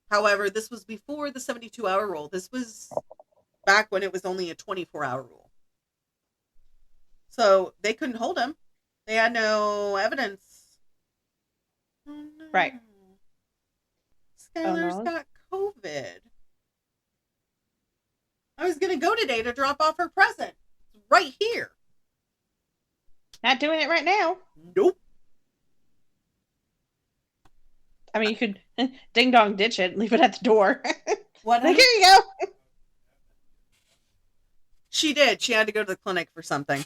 However, this was before the 72-hour rule. This was back when it was only a 24-hour rule. So they couldn't hold him. They had no evidence. Oh, no. Right. Skylar's got COVID. I was going to go today to drop off her present. It's right here. Not doing it right now. Nope. I mean, you could ding dong ditch it and leave it at the door. What? Like, here you go. She did. She had to go to the clinic for something.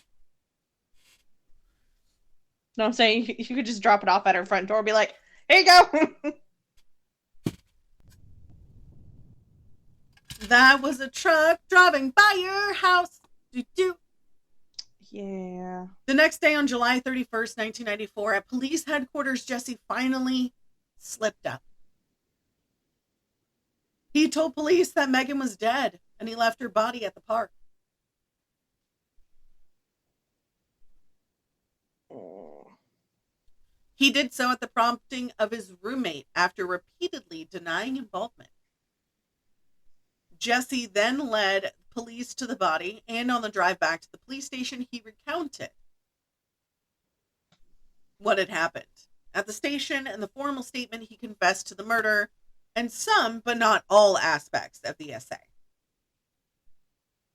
No, I'm saying you could just drop it off at her front door and be like, here you go. That was a truck driving by your house. Do-do. Yeah. The next day, on July 31st, 1994, at police headquarters, Jesse finally slipped up. He told police that Megan was dead and he left her body at the park. He did so at the prompting of his roommate after repeatedly denying involvement. Jesse then led police to the body, and on the drive back to the police station, he recounted what had happened. At the station, in the formal statement, he confessed to the murder and some, but not all, aspects of the essay.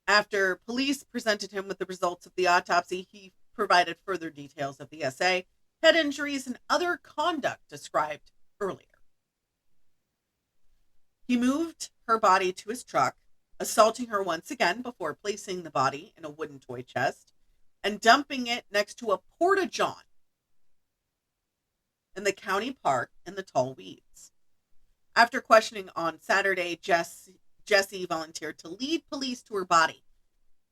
After police presented him with the results of the autopsy, he provided further details of the essay, head injuries, and other conduct described earlier. He moved her body to his truck, assaulting her once again before placing the body in a wooden toy chest and dumping it next to a porta-john in the county park in the tall weeds. After questioning on Saturday, Jessie volunteered to lead police to her body,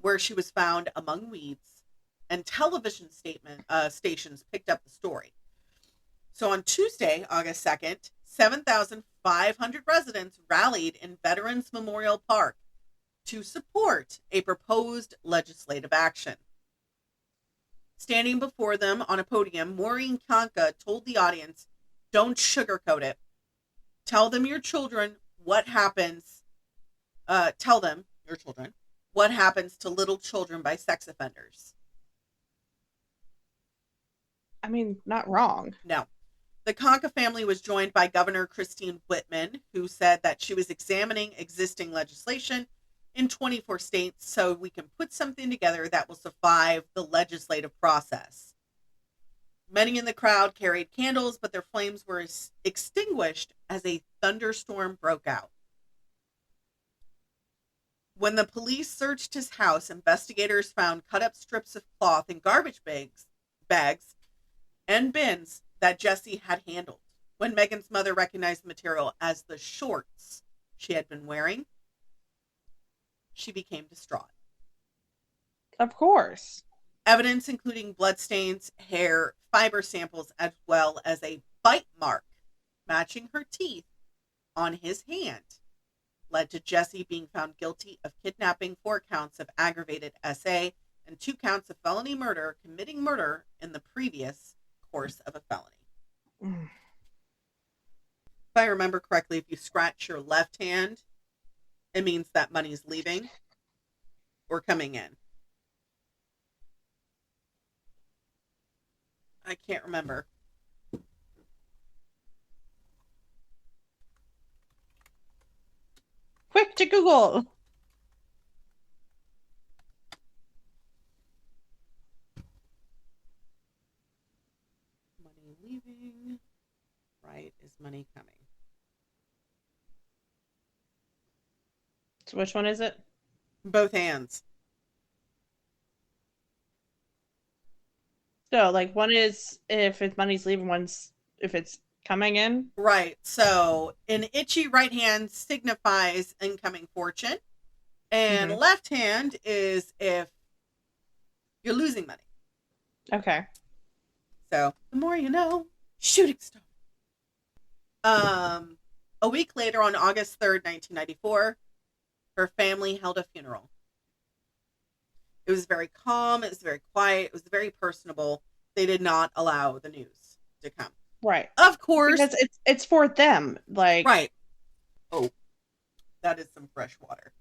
where she was found among weeds, and television stations picked up the story. So on Tuesday, August 2nd, 7,500 residents rallied in Veterans Memorial Park to support a proposed legislative action. Standing before them on a podium, Megan Kanka told the audience, "Don't sugarcoat it. Tell them your children what happens. Tell them, your children, what happens to little children by sex offenders." I mean, not wrong. No. The Kanka family was joined by Governor Christine Whitman, who said that she was examining existing legislation in 24 states so we can put something together that will survive the legislative process. Many in the crowd carried candles, but their flames were extinguished as a thunderstorm broke out. When the police searched his house, investigators found cut-up strips of cloth in garbage bags and bins that Jessie had handled. When Megan's mother recognized the material as the shorts she had been wearing, she became distraught. Of course. Evidence including bloodstains, hair, fiber samples, as well as a bite mark matching her teeth on his hand led to Jessie being found guilty of kidnapping, 4 counts of aggravated SA, and 2 counts of felony murder, committing murder in the previous course of a felony. If I remember correctly, if you scratch your left hand, it means that money's leaving or coming in. I can't remember. Quick to Google. Money leaving. Right is money coming. So which one is it? Both hands. So, like, one is if it's money's leaving, one's if it's coming in. Right. So an itchy right hand signifies incoming fortune, and left hand is if you're losing money. Okay. So the more you know. Shooting star. A week later, on August 3rd, 1994, her family held a funeral. It was very calm. It was very quiet. It was very personable. They did not allow the news to come. Right. Of course. Because it's for them. Like. Right. Oh, that is some fresh water.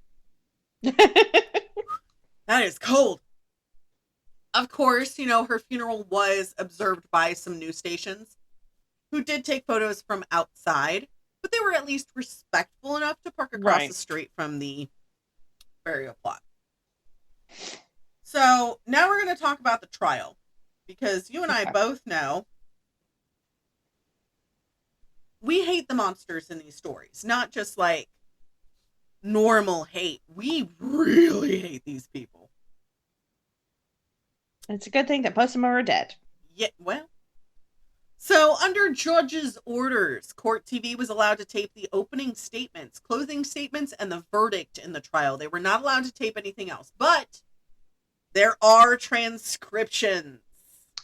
That is cold. Of course, her funeral was observed by some news stations who did take photos from outside, but they were at least respectful enough to park across the street from the burial plot. So now we're going to talk about the trial, because you and I both know we hate the monsters in these stories, not just like normal hate. We really hate these people. It's a good thing that most of them are dead. Yeah, well. So under judge's orders, Court TV was allowed to tape the opening statements, closing statements, and the verdict in the trial. They were not allowed to tape anything else, but there are transcriptions.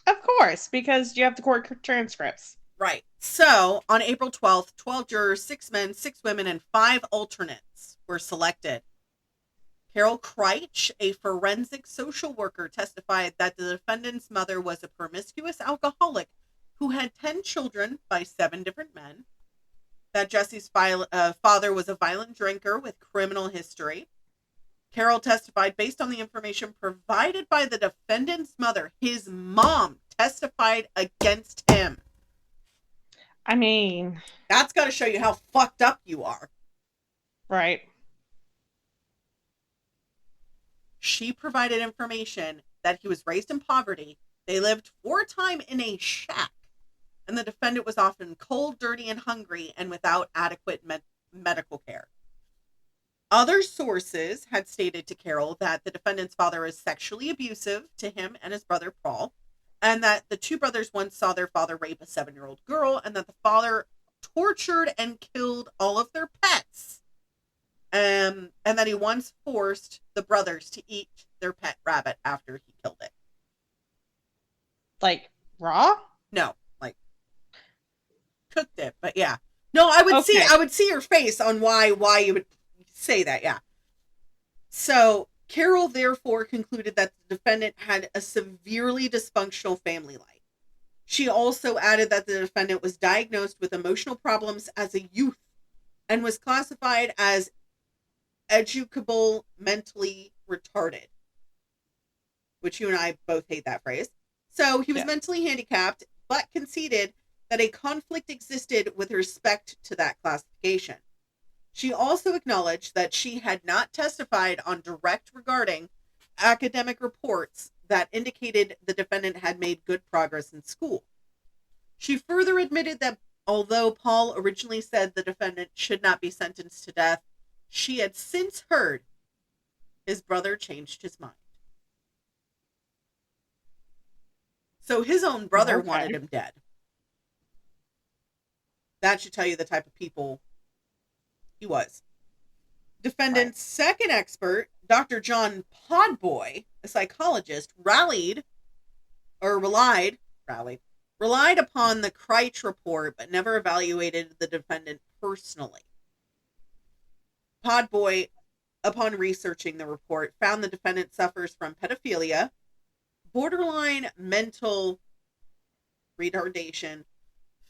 Of course, because you have the court transcripts. Right. So on April 12th, 12 jurors, 6 men, 6 women, and 5 alternates were selected. Carol Kreitch, a forensic social worker, testified that the defendant's mother was a promiscuous alcoholic who had 10 children by 7 different men, that Jessie's father was a violent drinker with criminal history. Carol testified based on the information provided by the defendant's mother. His mom testified against him. I mean, that's got to show you how fucked up you are. Right. She provided information that he was raised in poverty. They lived 4 times in a shack. And the defendant was often cold, dirty, and hungry, and without adequate medical care. Other sources had stated to Carol that the defendant's father was sexually abusive to him and his brother Paul, and that the 2 brothers once saw their father rape a 7-year-old girl, and that the father tortured and killed all of their pets. and that he once forced the brothers to eat their pet rabbit after he killed it. Like raw? No, like cooked it, but yeah. No, I would see your face on why you would say that, yeah. So Carroll therefore concluded that the defendant had a severely dysfunctional family life. She also added that the defendant was diagnosed with emotional problems as a youth and was classified as educable mentally retarded, which you and I both hate that phrase. So he was mentally handicapped, but conceded that a conflict existed with respect to that classification. She also acknowledged that she had not testified on direct regarding academic reports that indicated the defendant had made good progress in school. She further admitted that although Paul originally said the defendant should not be sentenced to death, she had since heard his brother changed his mind. So his own brother wanted him dead. That should tell you the type of people he was. Defendant's second expert, Dr. John Podboy, a psychologist, relied upon the Kreitch report, but never evaluated the defendant personally. Podboy, upon researching the report, found the defendant suffers from pedophilia, borderline mental retardation,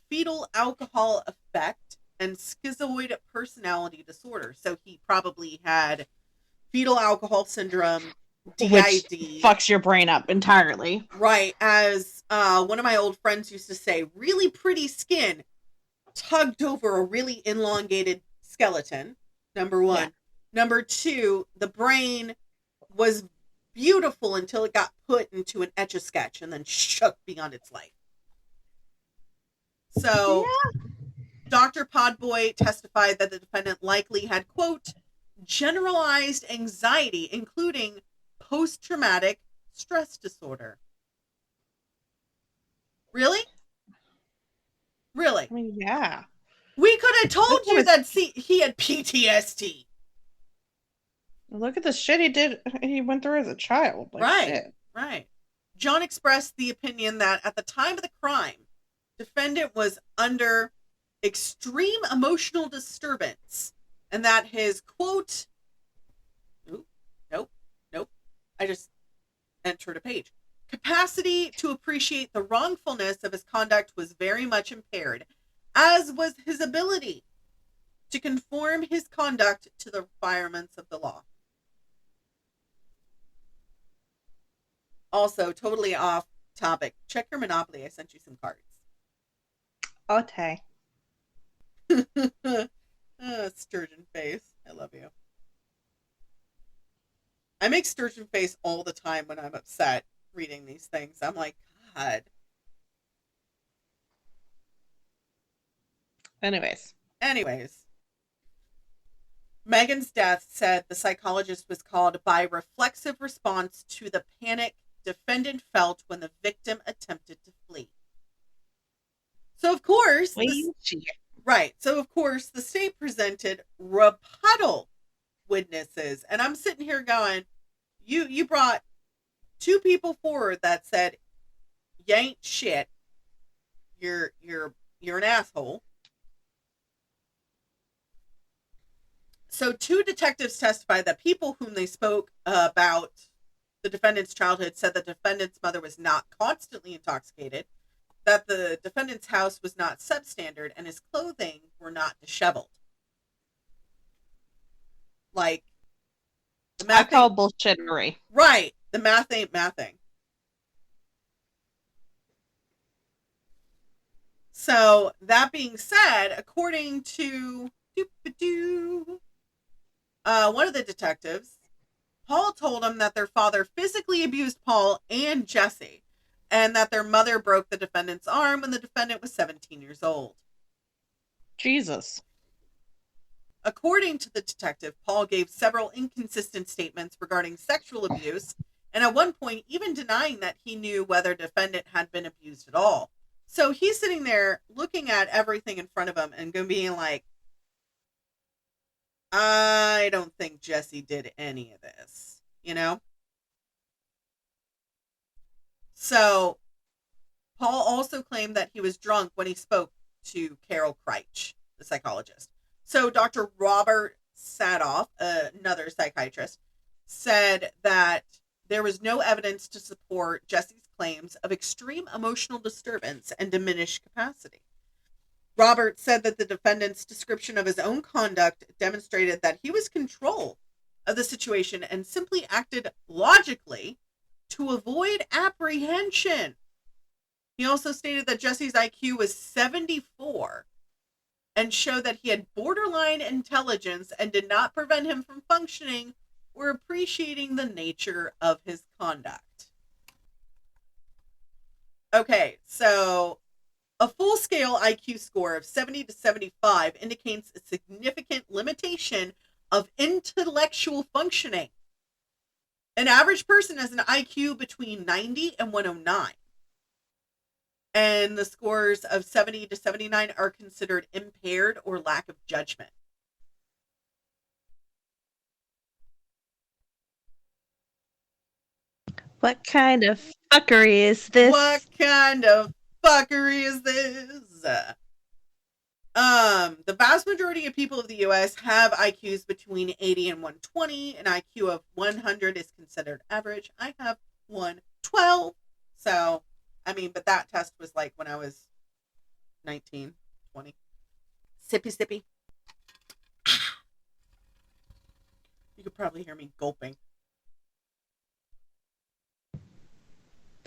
fetal alcohol effect, and schizoid personality disorder. So he probably had fetal alcohol syndrome, DID. Which fucks your brain up entirely. Right. As one of my old friends used to say, really pretty skin tugged over a really elongated skeleton, number one. Yeah. Number two, the brain was beautiful until it got put into an Etch-a-Sketch and then shook beyond its life. So, yeah. Dr. Podboy testified that the defendant likely had, quote, generalized anxiety, including post-traumatic stress disorder. Really? Really? I mean, yeah. We could have told you that he had PTSD. Look at the shit he went through as a child. Like, right, shit. Right. John expressed the opinion that at the time of the crime, defendant was under extreme emotional disturbance and that his, quote, nope, I just entered a page. Capacity to appreciate the wrongfulness of his conduct was very much impaired, as was his ability to conform his conduct to the requirements of the law. Also, totally off topic. Check your Monopoly. I sent you some cards. Okay. Sturgeon face. I love you. I make sturgeon face all the time when I'm upset reading these things. I'm like, God. Anyways. Megan's death, said the psychologist, was caused by reflexive response to the panic defendant felt when the victim attempted to flee. So, of course, the state presented rebuttal witnesses, and I'm sitting here going, you brought two people forward that said, you ain't shit, you're an asshole. So, two detectives testified that people whom they spoke about the defendant's childhood said the defendant's mother was not constantly intoxicated, that the defendant's house was not substandard, and his clothing were not disheveled. Like, the math I call bullshittery. Right. The math ain't mathing. So, that being said, according to one of the detectives, Paul told him that their father physically abused Paul and Jesse, and that their mother broke the defendant's arm when the defendant was 17 years old. Jesus. According to the detective, Paul gave several inconsistent statements regarding sexual abuse, and at one point even denying that he knew whether the defendant had been abused at all. So he's sitting there looking at everything in front of him and being like, I don't think Jesse did any of this, So Paul also claimed that he was drunk when he spoke to Carol Kreitch, the psychologist. So Dr. Robert Sadoff, another psychiatrist, said that there was no evidence to support Jesse's claims of extreme emotional disturbance and diminished capacity. Robert said that the defendant's description of his own conduct demonstrated that he was in control of the situation and simply acted logically to avoid apprehension. He also stated that Jesse's IQ was 74 and showed that he had borderline intelligence and did not prevent him from functioning or appreciating the nature of his conduct. Okay, so a full-scale IQ score of 70 to 75 indicates a significant limitation of intellectual functioning. An average person has an IQ between 90 and 109. And the scores of 70 to 79 are considered impaired or lack of judgment. What kind of fuckery is this? What kind of fuckery is this? The vast majority of people of the US have IQs between 80 and 120. An IQ of 100 is considered average. I have 112. So, but that test was like when I was 19, 20. Sippy, sippy. You could probably hear me gulping.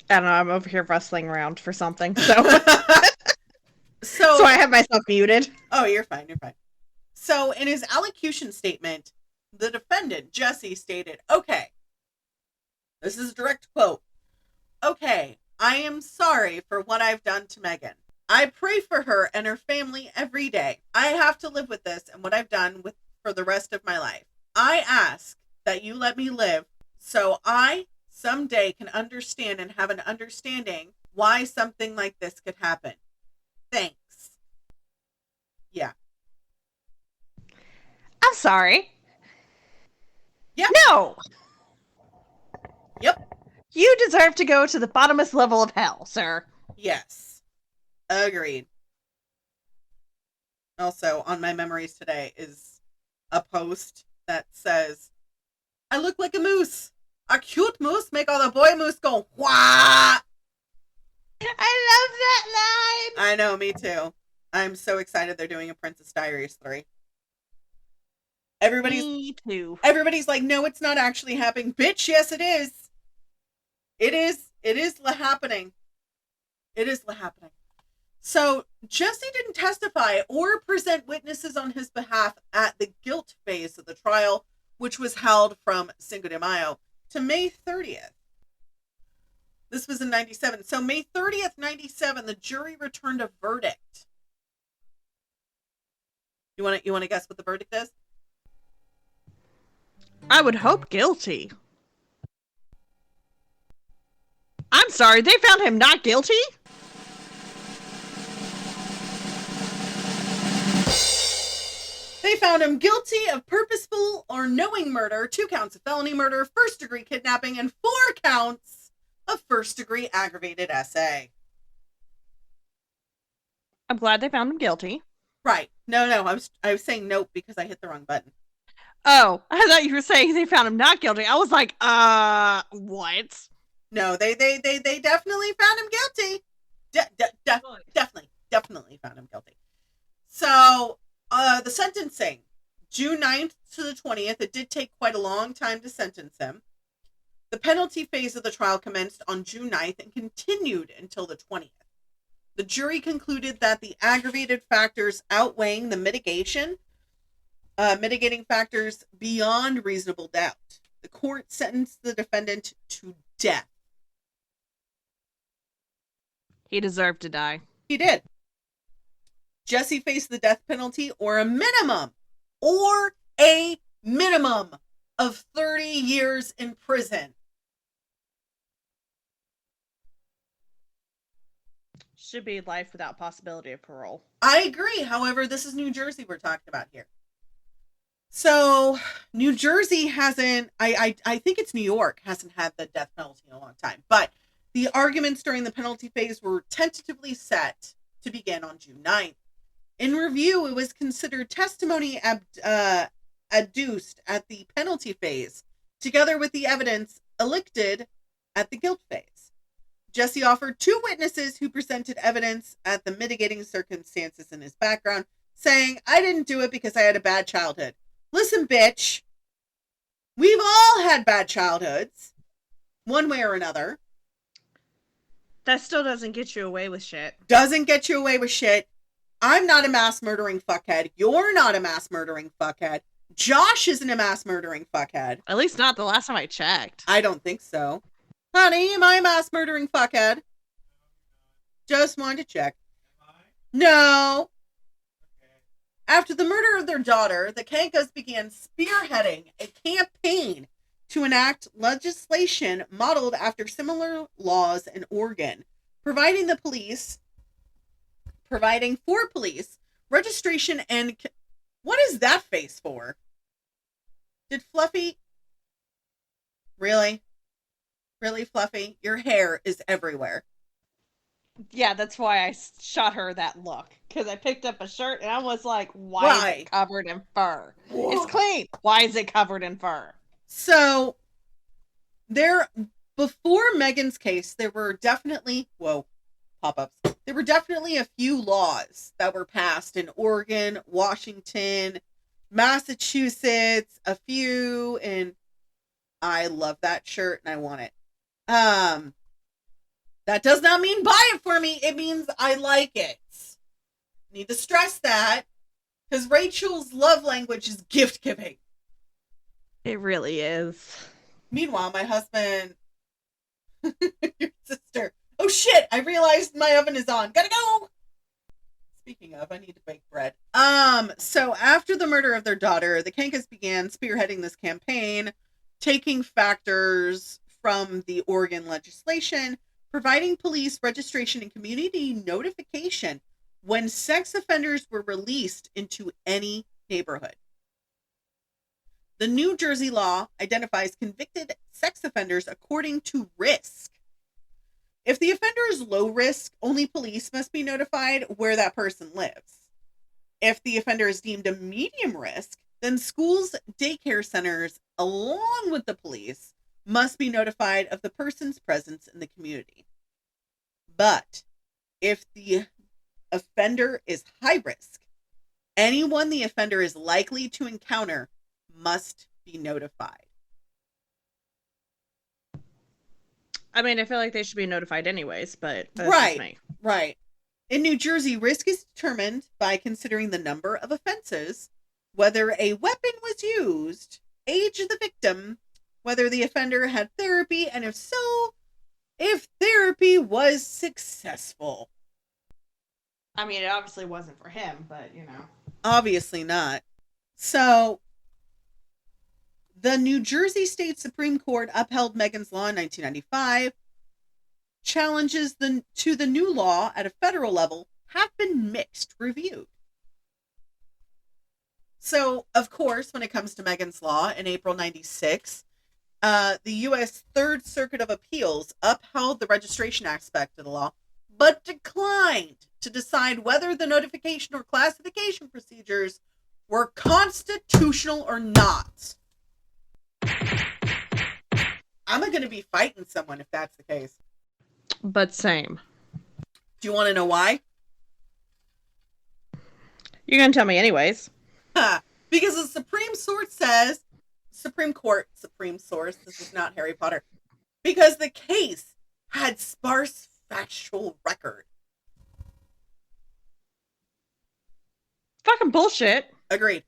I don't know, I'm over here rustling around for something, so so I have myself muted. Oh, you're fine. So in his allocution statement, the defendant, Jesse, stated, okay, this is a direct quote. Okay, I am sorry for what I've done to Megan. I pray for her and her family every day. I have to live with this and what I've done for the rest of my life. I ask that you let me live so I someday can understand and have an understanding why something like this could happen. Thanks. Yeah. I'm sorry. Yeah. No. Yep. You deserve to go to the bottomest level of hell, sir. Yes. Agreed. Also, on my memories today is a post that says, I look like a moose. A cute moose make all the boy moose go, wah! I love that line! I know, me too. I'm so excited they're doing a Princess Diaries 3. Me too. Everybody's like, no, it's not actually happening. Bitch, yes, it is. It is happening. It is happening. So Jesse didn't testify or present witnesses on his behalf at the guilt phase of the trial, which was held from Cinco de Mayo to May 30th. This was in 97. So May 30th, 97, the jury returned a verdict. You want to guess what the verdict is? I would hope guilty. I'm sorry, they found him not guilty? They found him guilty of purposeful or knowing murder, 2 counts of felony murder, first-degree kidnapping, and 4 counts of first-degree aggravated SA. I'm glad they found him guilty. Right. No, I was saying nope because I hit the wrong button. Oh, I thought you were saying they found him not guilty. I was like, what? No, they definitely found him guilty. Definitely found him guilty. So, the sentencing, June 9th to the 20th, it did take quite a long time to sentence him. The penalty phase of the trial commenced on June 9th and continued until the 20th. The jury concluded that the aggravated factors outweighing the mitigating factors beyond reasonable doubt. The court sentenced the defendant to death. He deserved to die. He did. Jesse faced the death penalty or a minimum of 30 years in prison. Should be life without possibility of parole. I agree. However, this is New Jersey we're talking about here. So New Jersey hasn't, I think it's New York, hasn't had the death penalty in a long time. But the arguments during the penalty phase were tentatively set to begin on June 9th. In review, it was considered testimony adduced at the penalty phase, together with the evidence elicited at the guilt phase. Jesse offered two witnesses who presented evidence at the mitigating circumstances in his background, saying, I didn't do it because I had a bad childhood. Listen, bitch, we've all had bad childhoods, one way or another. That still doesn't get you away with shit. Doesn't get you away with shit. I'm not a mass murdering fuckhead. You're not a mass murdering fuckhead. Josh isn't a mass murdering fuckhead. At least not the last time I checked. I don't think so. Honey, am I a mass murdering fuckhead? Just wanted to check. No. After the murder of their daughter, the Kankas began spearheading a campaign to enact legislation modeled after similar laws in Oregon, providing for police registration and... What is that face for? Did Fluffy... Really? Really, Fluffy? Your hair is everywhere. Yeah, that's why I shot her that look. Because I picked up a shirt and I was like, why is it covered in fur? Whoa. It's clean. Why is it covered in fur? So, before Megan's case, there were definitely... Whoa, pop-ups. There were definitely a few laws that were passed in Oregon, Washington, Massachusetts, a few, and I love that shirt and I want it. That does not mean buy it for me. It means I like it. Need to stress that because Rachel's love language is gift giving. It really is. Meanwhile, my husband, your sister. Oh shit! I realized my oven is on. Gotta go. Speaking of, I need to bake bread. So after the murder of their daughter, the Kankas began spearheading this campaign, taking factors from the Oregon legislation, providing police registration and community notification when sex offenders were released into any neighborhood. The New Jersey law identifies convicted sex offenders according to risk. If the offender is low risk, only police must be notified where that person lives. If the offender is deemed a medium risk, then schools, daycare centers, along with the police, must be notified of the person's presence in the community. But if the offender is high risk, anyone the offender is likely to encounter must be notified. I mean, I feel like they should be notified anyways, but that's right, just me. Right. In New Jersey, risk is determined by considering the number of offenses, whether a weapon was used, age of the victim, whether the offender had therapy, and if so, if therapy was successful. I mean, it obviously wasn't for him, but, you know. Obviously not. So, the New Jersey State Supreme Court upheld Megan's law in 1995. Challenges to the new law at a federal level have been mixed reviewed. So, of course, when it comes to Megan's law in April 96, the U.S. Third Circuit of Appeals upheld the registration aspect of the law, but declined to decide whether the notification or classification procedures were constitutional or not. I'm going to be fighting someone if that's the case. But same. Do you want to know why? You're going to tell me anyways. Because the Supreme Court says, Supreme Source, this is not Harry Potter, because the case had sparse factual record. Fucking bullshit. Agreed.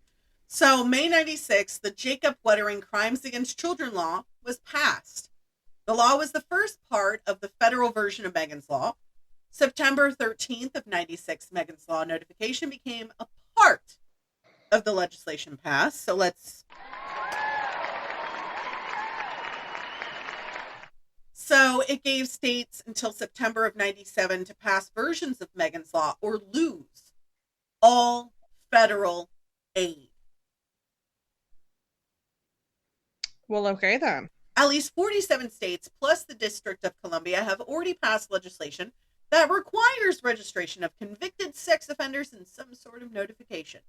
So, May 96, the Jacob Wettering Crimes Against Children law was passed. The law was the first part of the federal version of Megan's law. September 13th of 96, Megan's law notification became a part of the legislation passed. So it gave states until September of 97 to pass versions of Megan's law or lose all federal aid. Well, okay then. At least 47 states, plus the District of Columbia, have already passed legislation that requires registration of convicted sex offenders in some sort of notification.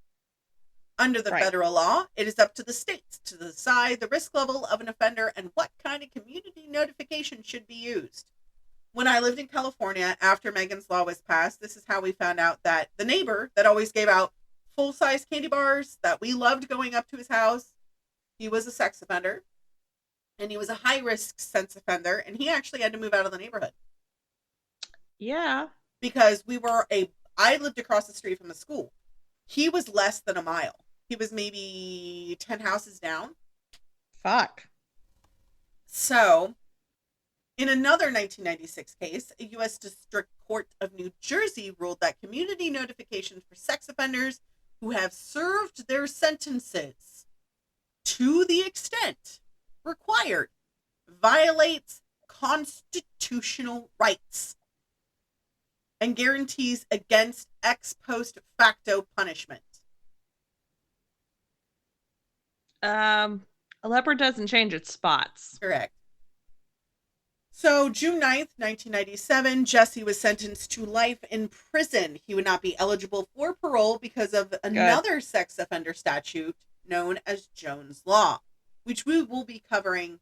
Under the Right. federal law, it is up to the states to decide the risk level of an offender and what kind of community notification should be used. When I lived in California after Megan's Law was passed, this is how we found out that the neighbor that always gave out full size candy bars that we loved going up to his house, he was a sex offender and he was a high risk sex offender, and he actually had to move out of the neighborhood Yeah. because I lived across the street from the school. He was less than a mile. He was maybe 10 houses down. Fuck. So, in another 1996 case, a U.S. District Court of New Jersey ruled that community notification for sex offenders who have served their sentences to the extent required violates constitutional rights and guarantees against ex post facto punishment. A leopard doesn't change its spots. Correct. So, June 9th, 1997, Jesse was sentenced to life in prison. He would not be eligible for parole because of another sex offender statute known as Jones Law, which we will be covering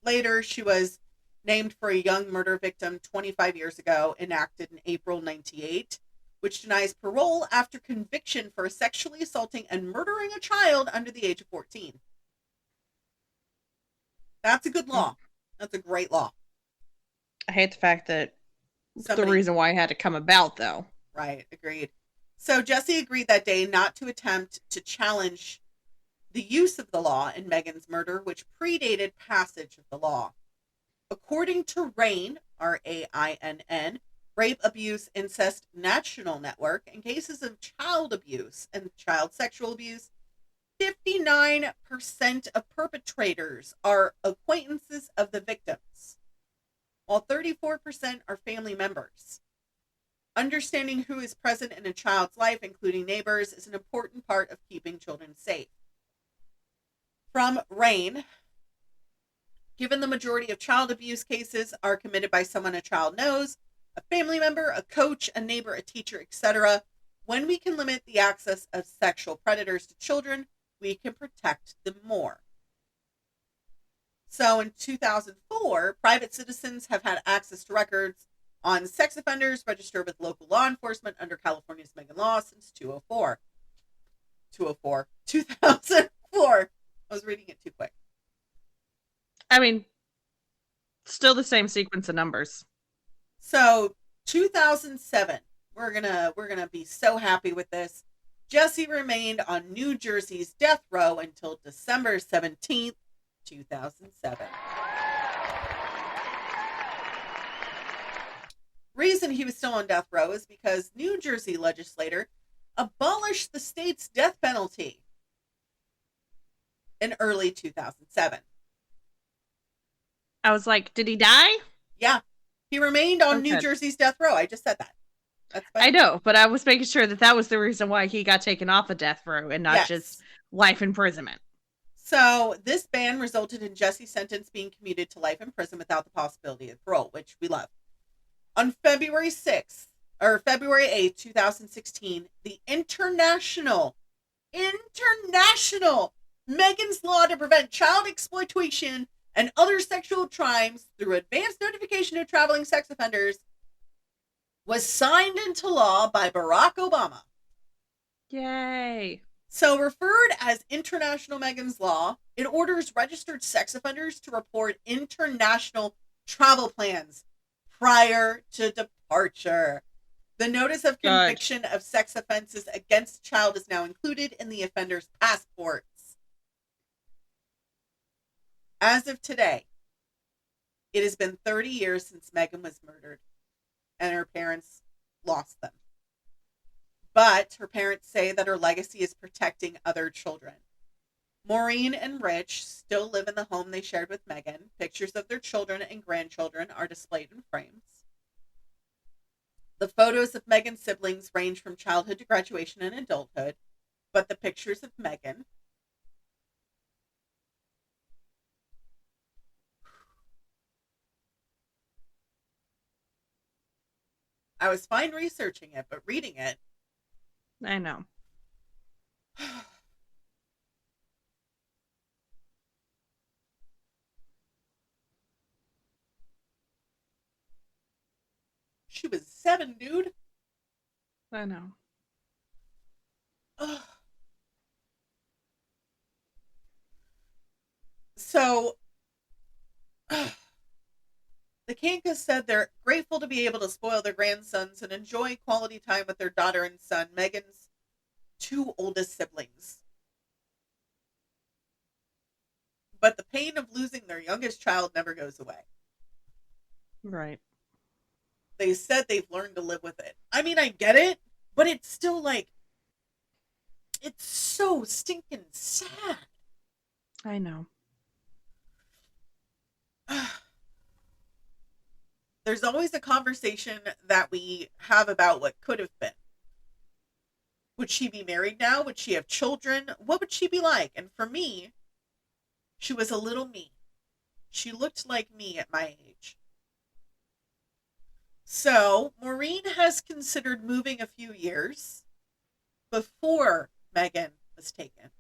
later. She was named for a young murder victim 25 years ago, enacted in April 98, which denies parole after conviction for sexually assaulting and murdering a child under the age of 14. That's a good law. That's a great law. I hate the fact that the Somebody, reason why it had to come about, though. right, agreed. So Jesse agreed that day not to attempt to challenge the use of the law in Megan's murder, which predated passage of the law. According to RAINN, RAINN, Rape, Abuse, Incest National Network, in cases of child abuse and child sexual abuse, 59% of perpetrators are acquaintances of the victims, while 34% are family members. Understanding who is present in a child's life, including neighbors, is an important part of keeping children safe. From RAINN, given the majority of child abuse cases are committed by someone a child knows, a family member, a coach, a neighbor, a teacher, etc., when we can limit the access of sexual predators to children, we can protect them more. So in 2004, private citizens have had access to records on sex offenders registered with local law enforcement under California's Megan Law since 2004. I was reading it too quick. I mean, still the same sequence of numbers. So 2007, we're gonna be so happy with this. Jesse remained on New Jersey's death row until December 17th, 2007. Reason he was still on death row is because New Jersey legislator abolished the state's death penalty in early 2007. I was like, did he die? Yeah, he remained on New Jersey's death row. I just said that. That's fine. I know, but I was making sure that was the reason why he got taken off of death row and not just life imprisonment. So this ban resulted in Jesse's sentence being commuted to life in prison without the possibility of parole, which we love. On February 8th, 2016, the international Megan's Law to prevent child exploitation and other sexual crimes through advance notification of traveling sex offenders was signed into law by Barack Obama. Yay. So referred as International Megan's Law, it orders registered sex offenders to report international travel plans prior to departure. The notice of conviction of sex offenses against a child is now included in the offender's passports. As of today, it has been 30 years since Megan was murdered and her parents lost them. But her parents say that her legacy is protecting other children. Maureen and Rich still live in the home they shared with Megan. Pictures of their children and grandchildren are displayed in frames. The photos of Megan's siblings range from childhood to graduation and adulthood, but the pictures of Megan I was fine researching it, but reading it, I know. she was 7, dude. I know. Ugh. So the Kankas said they're grateful to be able to spoil their grandsons and enjoy quality time with their daughter and son, Megan's two oldest siblings. But the pain of losing their youngest child never goes away. Right. They said they've learned to live with it. I mean, I get it, but it's still like, it's so stinking sad. I know. There's always a conversation that we have about what could have been. Would she be married now? Would she have children? What would she be like? And for me, she was a little me. She looked like me at my age. So, Maureen has considered moving a few years before Megan was taken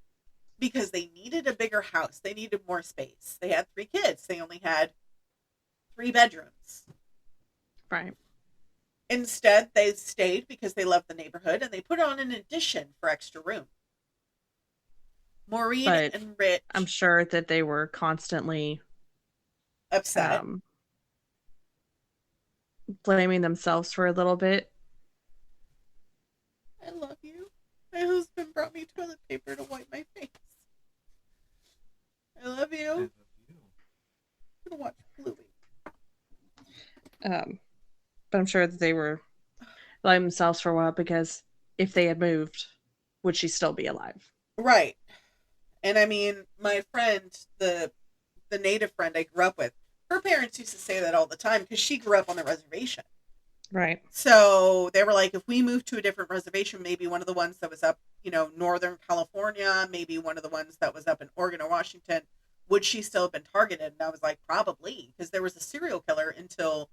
because they needed a bigger house. They needed more space. They had 3 kids. They only had 3 bedrooms. Right. Instead, they stayed because they loved the neighborhood and they put on an addition for extra room. Maureen But and Rich I'm sure that they were constantly upset. um, blaming themselves for a little bit. I love you. My husband brought me toilet paper to wipe my face. I love you. I'm gonna watch Bluey. But I'm sure that they were blaming themselves for a while because if they had moved, would she still be alive? Right. And I mean, my friend, the native friend I grew up with, her parents used to say that all the time because she grew up on the reservation. Right. So they were like, if we moved to a different reservation, maybe one of the ones that was up, Northern California, maybe one of the ones that was up in Oregon or Washington, would she still have been targeted? And I was like, probably, because there was a serial killer until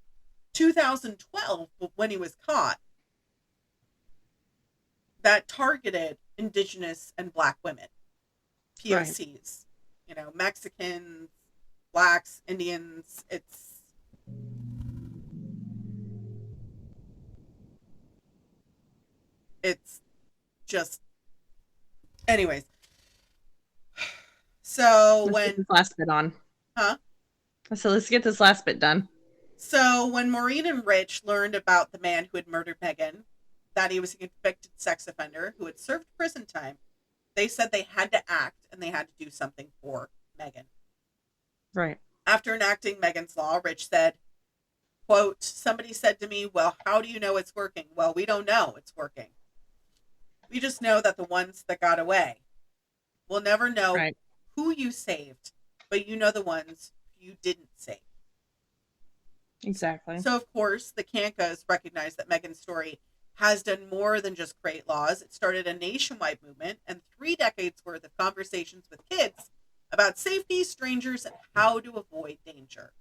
2012 when he was caught that targeted Indigenous and Black women, Right. POCs, Mexicans, Blacks, Indians. It's just, anyways. So Let's get when, this last bit on. huh? So let's get this last bit done. So when Maureen and Rich learned about the man who had murdered Megan, that he was a convicted sex offender who had served prison time, they said they had to act and they had to do something for Megan. Right. After enacting Megan's law, Rich said, quote, somebody said to me, well, how do you know it's working? Well, we don't know it's working. We just know that the ones that got away. We'll never know Right. who you saved, but you know the ones you didn't save. Exactly. So, of course, the Kankas recognized that Megan's story has done more than just create laws. It started a nationwide movement and 3 decades worth of conversations with kids about safety, strangers, and how to avoid danger.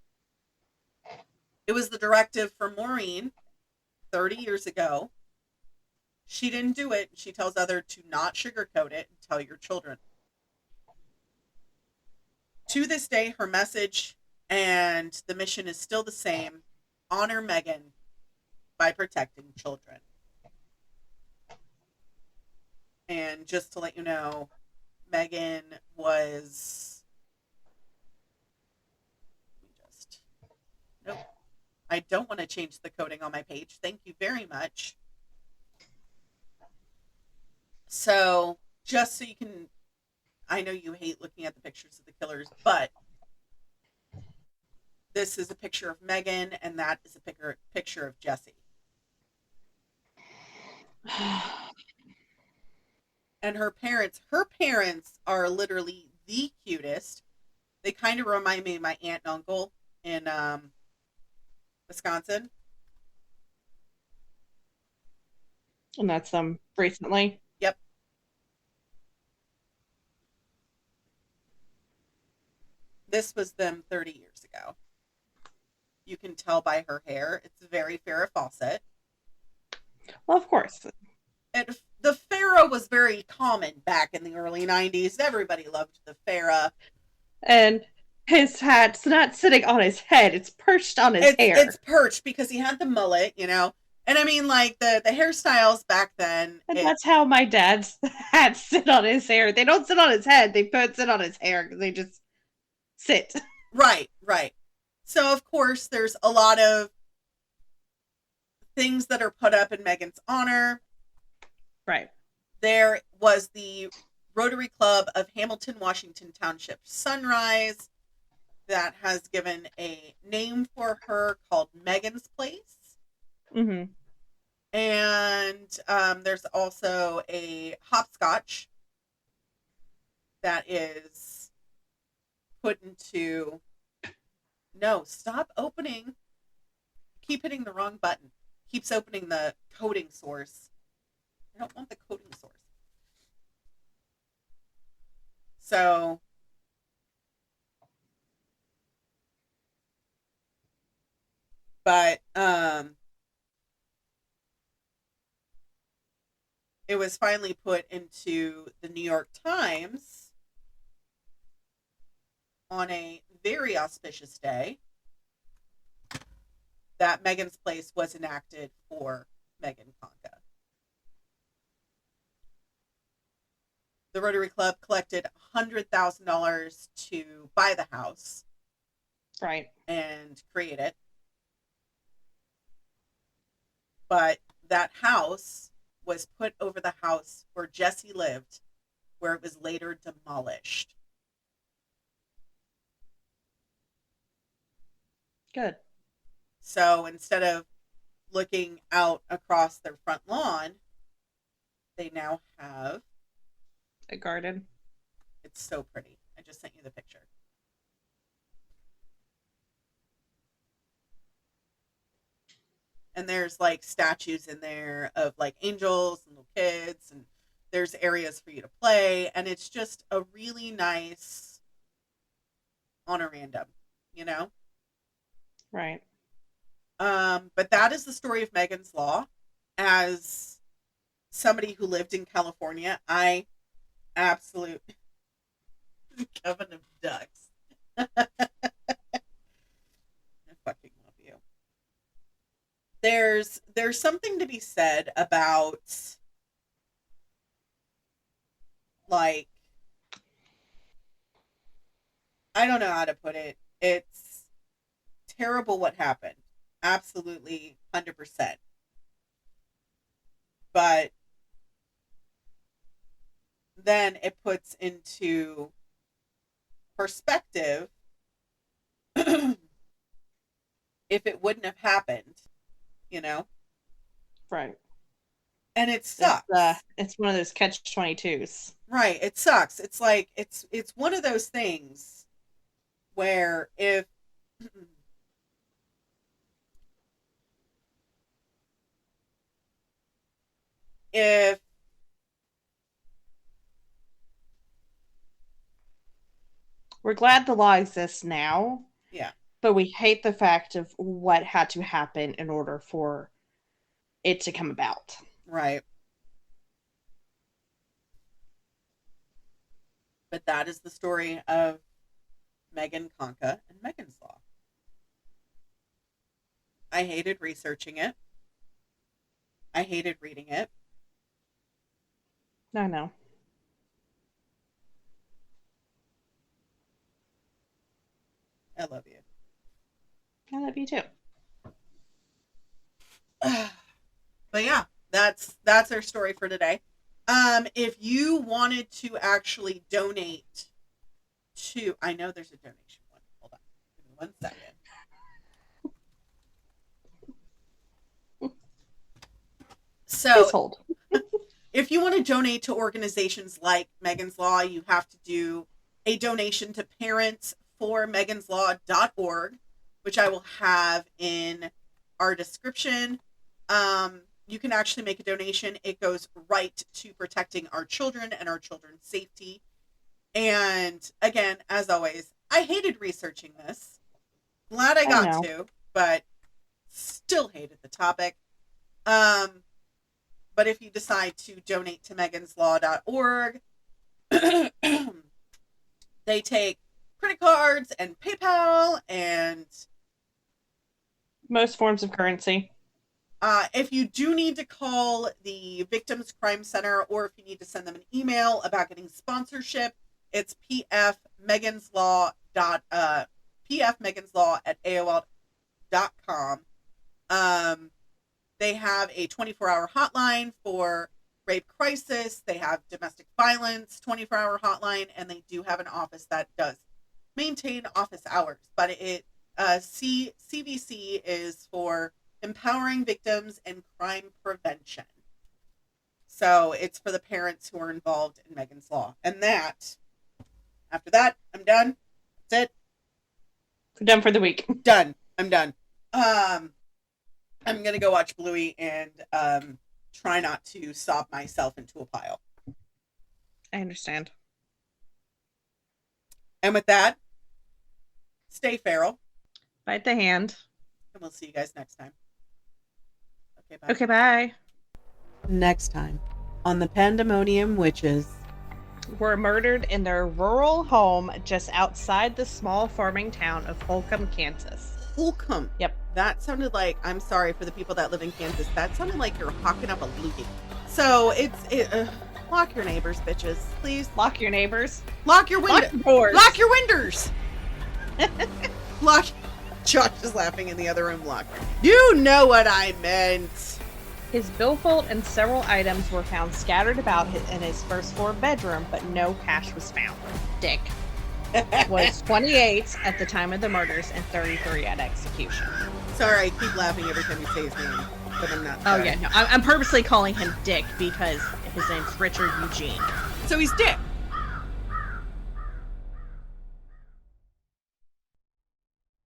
It was the directive from Maureen 30 years ago. She didn't do it. She tells others to not sugarcoat it and tell your children. To this day, her message and the mission is still the same. Honor Megan by protecting children. And just to let you know, Megan was. Nope. I don't want to change the coding on my page. Thank you very much. So, just so you can. I know you hate looking at the pictures of the killers, but this is a picture of Megan, and that is a picture of Jesse. And her parents are literally the cutest. They kind of remind me of my aunt and uncle in Wisconsin. And that's them recently. Yep. This was them 30 years ago. You can tell by her hair. It's very Farrah Fawcett. Well, of course. The Farrah was very common back in the early 90s. Everybody loved the Farrah. And his hat's not sitting on his head, it's perched on his It's hair. perched because he had the mullet, you know. And I mean, like the hairstyles back then, And that's how my dad's hats sit on his hair. They don't sit on his head, they sit on his hair because they just sit. right, right. So of course there's a lot of things that are put up in Megan's honor. Right. There was the Rotary Club of Hamilton, Washington Township Sunrise that has given a name for her called Megan's Place. Mm-hmm. And there's also a hopscotch that is put into. No, stop opening. Keep hitting the wrong button. Keeps opening the coding source. I don't want the coding source. So, but it was finally put into the New York Times on a very auspicious day that Megan's Place was enacted for Megan Kanka. The Rotary Club collected $100,000 to buy the house. Right. And create it. But that house was put over the house where Jesse lived, where it was later demolished. Good. So instead of looking out across their front lawn, they now have a garden. It's so pretty. I just sent you the picture. And there's like statues in there of like angels and little kids, and there's areas for you to play, and it's just a really nice honorandum, you know? Right. But that is the story of Megan's Law. As somebody who lived in California, I absolutely Coven of Ducks. I fucking love you. There's something to be said about like I don't know how to put it. It's terrible what happened. Absolutely 100%. But then it puts into perspective if it wouldn't have happened, you know? Right. And it sucks. It's one of those catch-22s. Right, it sucks. It's like it's one of those things where if we're glad the law exists now. Yeah. But we hate the fact of what had to happen in order for it to come about. Right. But that is the story of Megan Kanka and Megan's Law. I hated researching it. I hated reading it. No. I love you. I love you too. But yeah, that's our story for today. If you wanted to actually donate to, I know there's a donation one. Hold on, give me 1 second. So, if you want to donate to organizations like Megan's Law, you have to do a donation to parentsformeganslaw.org, which I will have in our description. You can actually make a donation. It goes right to protecting our children and our children's safety. And again, as always, I hated researching this. Glad I got to, but still hated the topic. But if you decide to donate to meganslaw.org, they take credit cards and PayPal, and most forms of currency. If you do need to call the Victims Crime Center, or if you need to send them an email about getting sponsorship, it's pfmeganslaw@aol.com. They have a 24-hour hotline for rape crisis. They have domestic violence 24-hour hotline, and they do have an office that does maintain office hours. But CVC is for empowering victims and crime prevention. So it's for the parents who are involved in Megan's Law. And after that, I'm done. That's it. We're done for the week. Done. I'm done. I'm going to go watch Bluey and try not to sob myself into a pile. I understand. And with that, stay feral. Bite the hand. And we'll see you guys next time. Okay, bye. Okay, bye. Next time on the Pandemonium Witches. Were murdered in their rural home just outside the small farming town of Holcomb, Kansas. Holcomb. Yep. That sounded like, I'm sorry for the people that live in Kansas, that sounded like you're hawking up a loogie. So lock your neighbors, bitches, please. Lock your neighbors. Lock your windows. Lock doors. Lock your windows. Lock. Josh is laughing in the other room. Lock. You know what I meant. His billfold and several items were found scattered about in his first floor bedroom, but no cash was found. Dick was 28 at the time of the murders and 33 at execution. Sorry, I keep laughing every time you say his name, but I'm not. Oh yeah, no, I'm purposely calling him Dick because his name's Richard Eugene. So he's Dick.